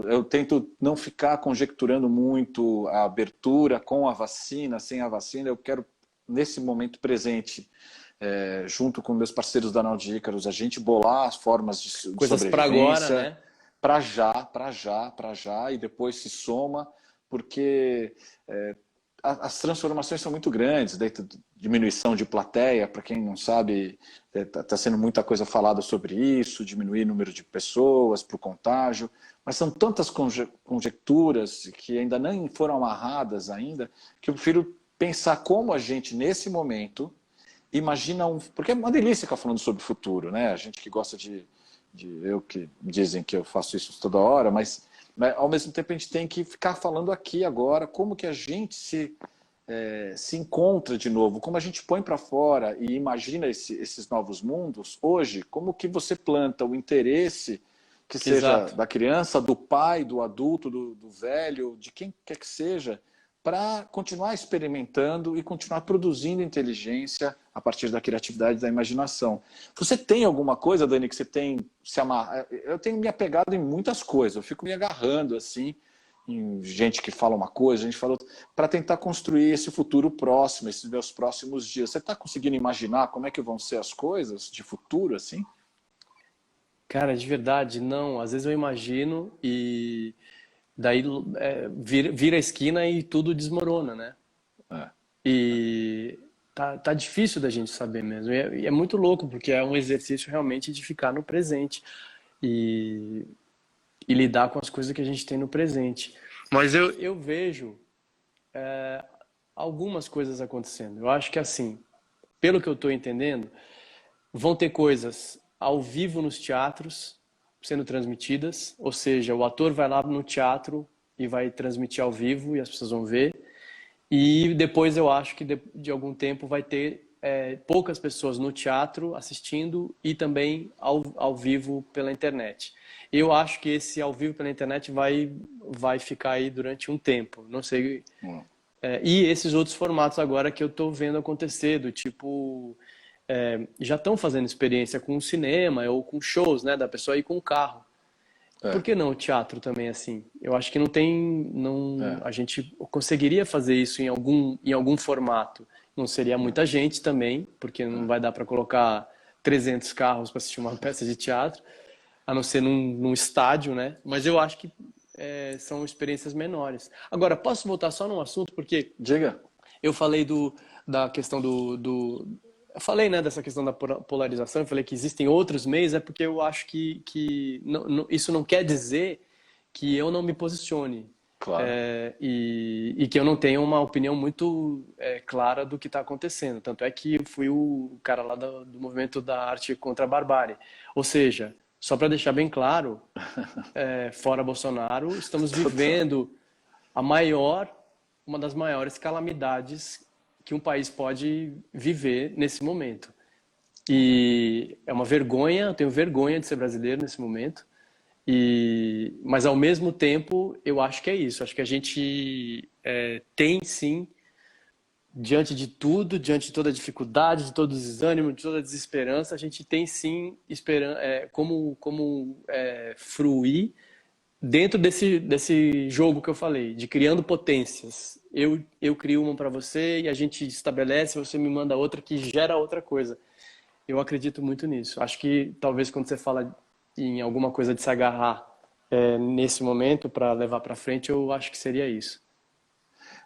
S1: Eu tento não ficar conjecturando muito a abertura com a vacina, sem a vacina. Eu quero, nesse momento presente, junto com meus parceiros da Nau de Ícaros, a gente bolar as formas de
S2: Coisas para agora,
S1: sobrevivência
S2: né?
S1: para já, e depois se soma, porque as transformações são muito grandes, diminuição de plateia, para quem não sabe, está sendo muita coisa falada sobre isso, diminuir o número de pessoas para o contágio, mas são tantas conjecturas que ainda nem foram amarradas ainda, que eu prefiro pensar como a gente, nesse momento, imagina porque é uma delícia ficar falando sobre o futuro, né? A gente que gosta eu que dizem que eu faço isso toda hora, mas ao mesmo tempo a gente tem que ficar falando aqui agora como que a gente se encontra de novo, como a gente põe para fora e imagina esses novos mundos hoje, como que você planta o interesse que seja
S2: Exato.
S1: da criança, do pai, do adulto, do velho, de quem quer que seja, para continuar experimentando e continuar produzindo inteligência a partir da criatividade e da imaginação. Você tem alguma coisa, Dani, que você tem se amarrar? Eu tenho me apegado em muitas coisas, eu fico me agarrando assim, em gente que fala uma coisa, gente fala outra, para tentar construir esse futuro próximo, esses meus próximos dias. Você está conseguindo imaginar como é que vão ser as coisas de futuro, assim?
S2: Cara, de verdade, não. Às vezes eu imagino e daí vira a esquina e tudo desmorona, né?
S1: É,
S2: E tá difícil da gente saber mesmo. E é muito louco, porque é um exercício realmente de ficar no presente e, e lidar com as coisas que a gente tem no presente. Mas eu vejo algumas coisas acontecendo. Eu acho que assim, pelo que eu estou entendendo, vão ter coisas ao vivo nos teatros sendo transmitidas, ou seja, o ator vai lá no teatro e vai transmitir ao vivo e as pessoas vão ver. E depois eu acho que de algum tempo vai ter poucas pessoas no teatro assistindo e também ao vivo pela internet. Eu acho que esse ao vivo pela internet vai ficar aí durante um tempo. Não sei.
S1: hum,
S2: E esses outros formatos agora que eu estou vendo acontecer, do tipo. Já estão fazendo experiência com o cinema ou com shows, né? Da pessoa ir com o carro. Por
S1: é,
S2: que não o teatro também assim? Eu acho que não tem, não,
S1: é,
S2: a gente conseguiria fazer isso em algum formato. Não seria muita gente também, porque não vai dar para colocar 300 carros para assistir uma peça de teatro, a não ser num estádio, né? Mas eu acho que são experiências menores. Agora, posso voltar só num assunto, porque
S1: diga.
S2: eu falei da questão eu falei, né, dessa questão da polarização, eu falei que existem outros meios, é porque eu acho que isso não quer dizer que eu não me posicione.
S1: Claro.
S2: E que eu não tenho uma opinião muito clara do que está acontecendo. Tanto é que eu fui o cara lá do movimento da arte contra a barbárie. Ou seja, só para deixar bem claro, fora Bolsonaro, estamos
S1: Total.
S2: vivendo uma das maiores calamidades que um país pode viver nesse momento. E é uma vergonha, eu tenho vergonha de ser brasileiro nesse momento. Mas ao mesmo tempo, eu acho que é isso. Acho que a gente tem sim, diante de tudo, diante de toda a dificuldade, de todos os desânimos, de toda a desesperança, a gente tem sim como fruir dentro desse jogo que eu falei, de criando potências. Eu crio uma para você e a gente estabelece, você me manda outra que gera outra coisa. Eu acredito muito nisso. Acho que talvez quando você fala em alguma coisa de se agarrar nesse momento para levar para frente, eu acho que seria isso.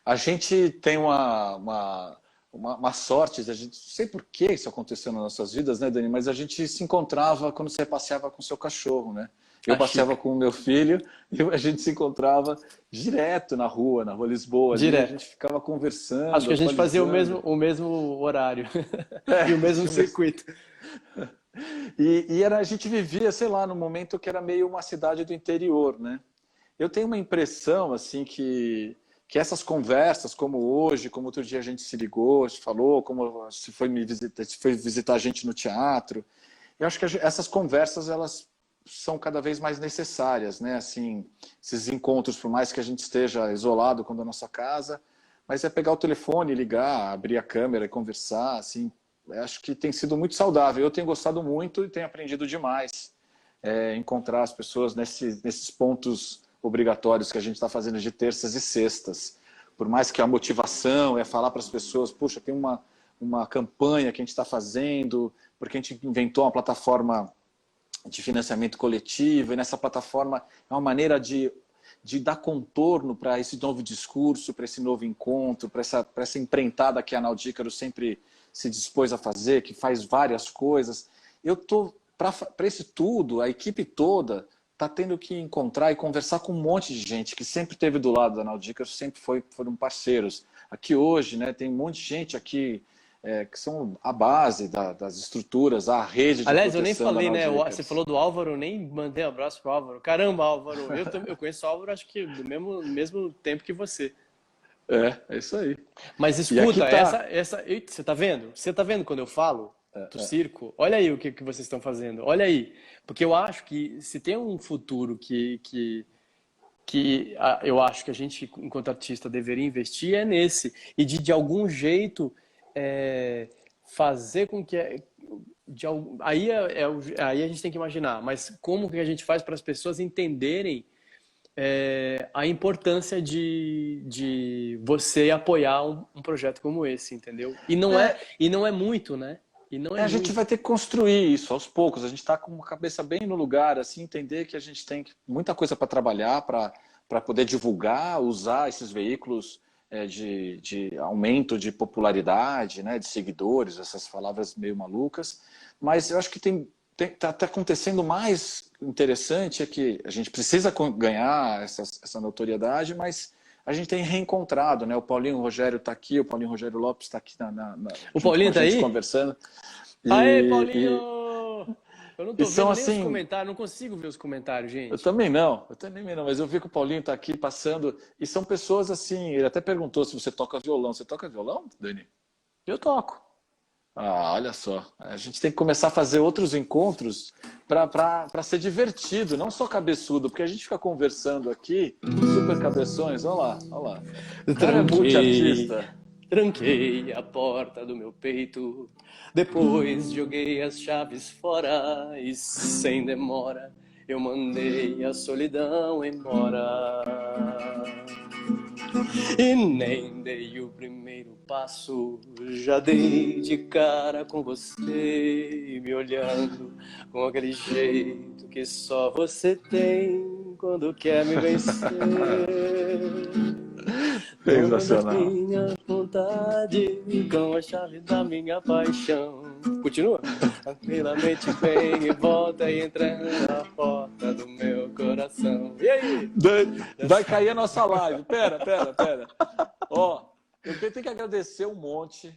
S1: A gente tem uma sorte, a gente, não sei por que isso aconteceu nas nossas vidas, né, Dani? Mas a gente se encontrava quando você passeava com seu cachorro, né? Eu
S2: A
S1: passeava
S2: Chica,
S1: com o meu filho e a gente se encontrava direto na rua Lisboa ali, a gente
S2: direto.
S1: ficava
S2: Acho
S1: conversando,
S2: que a gente fazia
S1: atualizando.
S2: o mesmo horário e o
S1: É,
S2: mesmo circuito.
S1: a gente vivia, sei lá, num momento que era meio uma cidade do interior, né? Eu tenho uma impressão, assim, que essas conversas, como hoje, como outro dia a gente se ligou, se falou, como se foi visitar a gente no teatro, eu acho que essas conversas, elas são cada vez mais necessárias, né? Assim, esses encontros, por mais que a gente esteja isolado quando a nossa casa, mas é pegar o telefone, ligar, abrir a câmera e conversar, assim, eu acho que tem sido muito saudável. Eu tenho gostado muito e tenho aprendido demais encontrar as pessoas nesses pontos obrigatórios que a gente está fazendo de terças e sextas. Por mais que a motivação é falar para as pessoas, puxa, tem uma campanha que a gente está fazendo, porque a gente inventou uma plataforma de financiamento coletivo, e nessa plataforma é uma maneira de dar contorno para esse novo discurso, para esse novo encontro, para essa empreitada que a Naldícaro sempre se dispôs a fazer, que faz várias coisas. Eu estou, para esse tudo, a equipe toda está tendo que encontrar e conversar com um monte de gente que sempre esteve do lado da Naldícaro, sempre foram parceiros. Aqui hoje, né, tem um monte de gente aqui que são a base das estruturas, a rede de
S2: Aliás, eu nem
S1: proteção da
S2: falei, né? Você
S1: Naldícaros.
S2: falou do Álvaro, eu nem mandei um abraço pro Álvaro. Caramba, Álvaro, eu conheço o Álvaro acho que do mesmo tempo que você.
S1: É isso aí.
S2: Mas
S1: E aqui
S2: escuta,
S1: tá.
S2: eita, você tá vendo? Você tá vendo quando eu falo do circo? Olha aí o que vocês estão fazendo. Olha aí. Porque eu acho que se tem um futuro que eu acho que a gente, enquanto artista, deveria investir é nesse. E de algum jeito fazer com que aí a gente tem que imaginar, mas como que a gente faz para as pessoas entenderem a importância de você apoiar um projeto como esse, entendeu?
S1: É,
S2: E não é muito, né? E não é
S1: a gente
S2: muito.
S1: vai ter que construir isso aos poucos. A gente está com a cabeça bem no lugar, assim, entender que a gente tem muita coisa para trabalhar, para poder divulgar, usar esses veículos de aumento de popularidade, né, de seguidores, essas palavras meio malucas. Mas eu acho que tá acontecendo mais interessante é que a gente precisa ganhar essa notoriedade, mas a gente tem reencontrado, né? O Paulinho Rogério está aqui, o Paulinho Rogério Lopes está aqui
S2: O
S1: junto com a
S2: Paulinho tá
S1: gente
S2: aí?
S1: conversando.
S2: Aê,
S1: E,
S2: Paulinho! Eu não
S1: e
S2: tô
S1: são
S2: vendo nem os
S1: assim,
S2: comentários, não consigo ver os comentários, gente.
S1: eu também não, mas eu vi que o Paulinho está aqui passando, e são pessoas assim, ele até perguntou se você toca violão. Você toca violão, Dani?
S2: Eu toco.
S1: Ah, olha só. A gente tem que começar a fazer outros encontros para ser divertido, não só cabeçudo, porque a gente fica conversando aqui, super cabeções, olha lá, olha lá. O cara é
S2: Tranquei,
S1: multiartista.
S2: tranquei a porta do meu peito, depois joguei as chaves fora e sem demora eu mandei a solidão embora. E nem dei o primeiro passo, já dei de cara com você, me olhando com aquele jeito que só você tem quando quer me vencer. Dona das
S1: Sensacional.
S2: minhas vontade, com a chave da minha paixão. Continua? Tranquilamente vem e volta e entra na porta do meu coração. E aí?
S1: Vai cair a nossa live. Pera. Ó, eu tenho que agradecer um monte,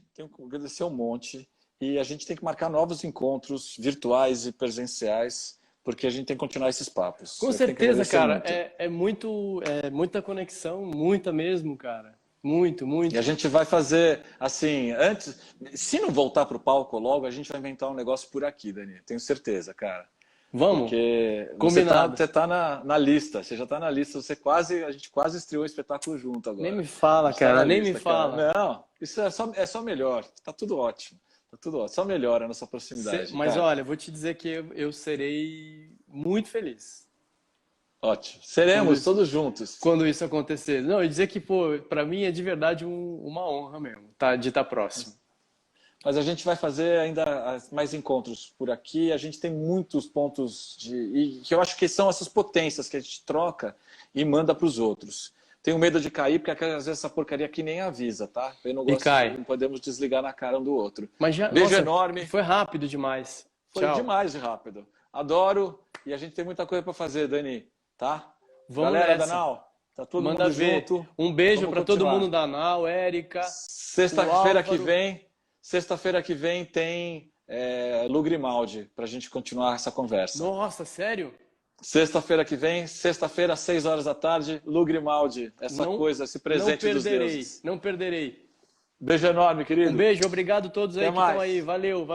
S1: e a gente tem que marcar novos encontros virtuais e presenciais, porque a gente tem que continuar esses papos.
S2: Com certeza, cara. É muita conexão, muita mesmo, cara. Muito.
S1: E a gente vai fazer, assim, antes... Se não voltar pro palco logo, a gente vai inventar um negócio por aqui, Dani. Tenho certeza, cara.
S2: Vamos.
S1: Porque
S2: combinado.
S1: Você tá na lista. Você já tá na lista. A gente quase estreou o espetáculo junto agora.
S2: Nem me fala, cara. Nem me fala.
S1: Cara. Não, isso é só melhor. Tá tudo ótimo. Só melhora a nossa proximidade.
S2: Mas olha, vou te dizer que eu serei muito feliz.
S1: Ótimo. Seremos todos juntos.
S2: Quando isso acontecer. Não, eu dizer que, pô, pra mim é de verdade uma honra mesmo, de estar próximo.
S1: Mas a gente vai fazer ainda mais encontros por aqui. A gente tem muitos pontos e que eu acho que são essas potências que a gente troca e manda para os outros. Tenho medo de cair, porque às vezes essa porcaria aqui nem avisa, tá? Eu não gosto, não podemos desligar na cara um do outro.
S2: Mas beijo enorme. Foi rápido demais.
S1: Foi demais de rápido. Adoro. E a gente tem muita coisa para fazer, Dani. Tá?
S2: Vamos
S1: Galera
S2: nessa.
S1: da Nau, tá todo mundo junto.
S2: Um beijo para todo mundo da Nau, Érica.
S1: Sexta-feira que vem tem Lu Grimaldi, pra gente continuar essa conversa.
S2: Nossa, sério?
S1: Sexta-feira que vem, sexta-feira às 6 horas da tarde, Lu Grimaldi. Esse presente dos deuses.
S2: Não perderei.
S1: Beijo enorme, querido.
S2: Um beijo, obrigado a todos aí que estão aí. Valeu.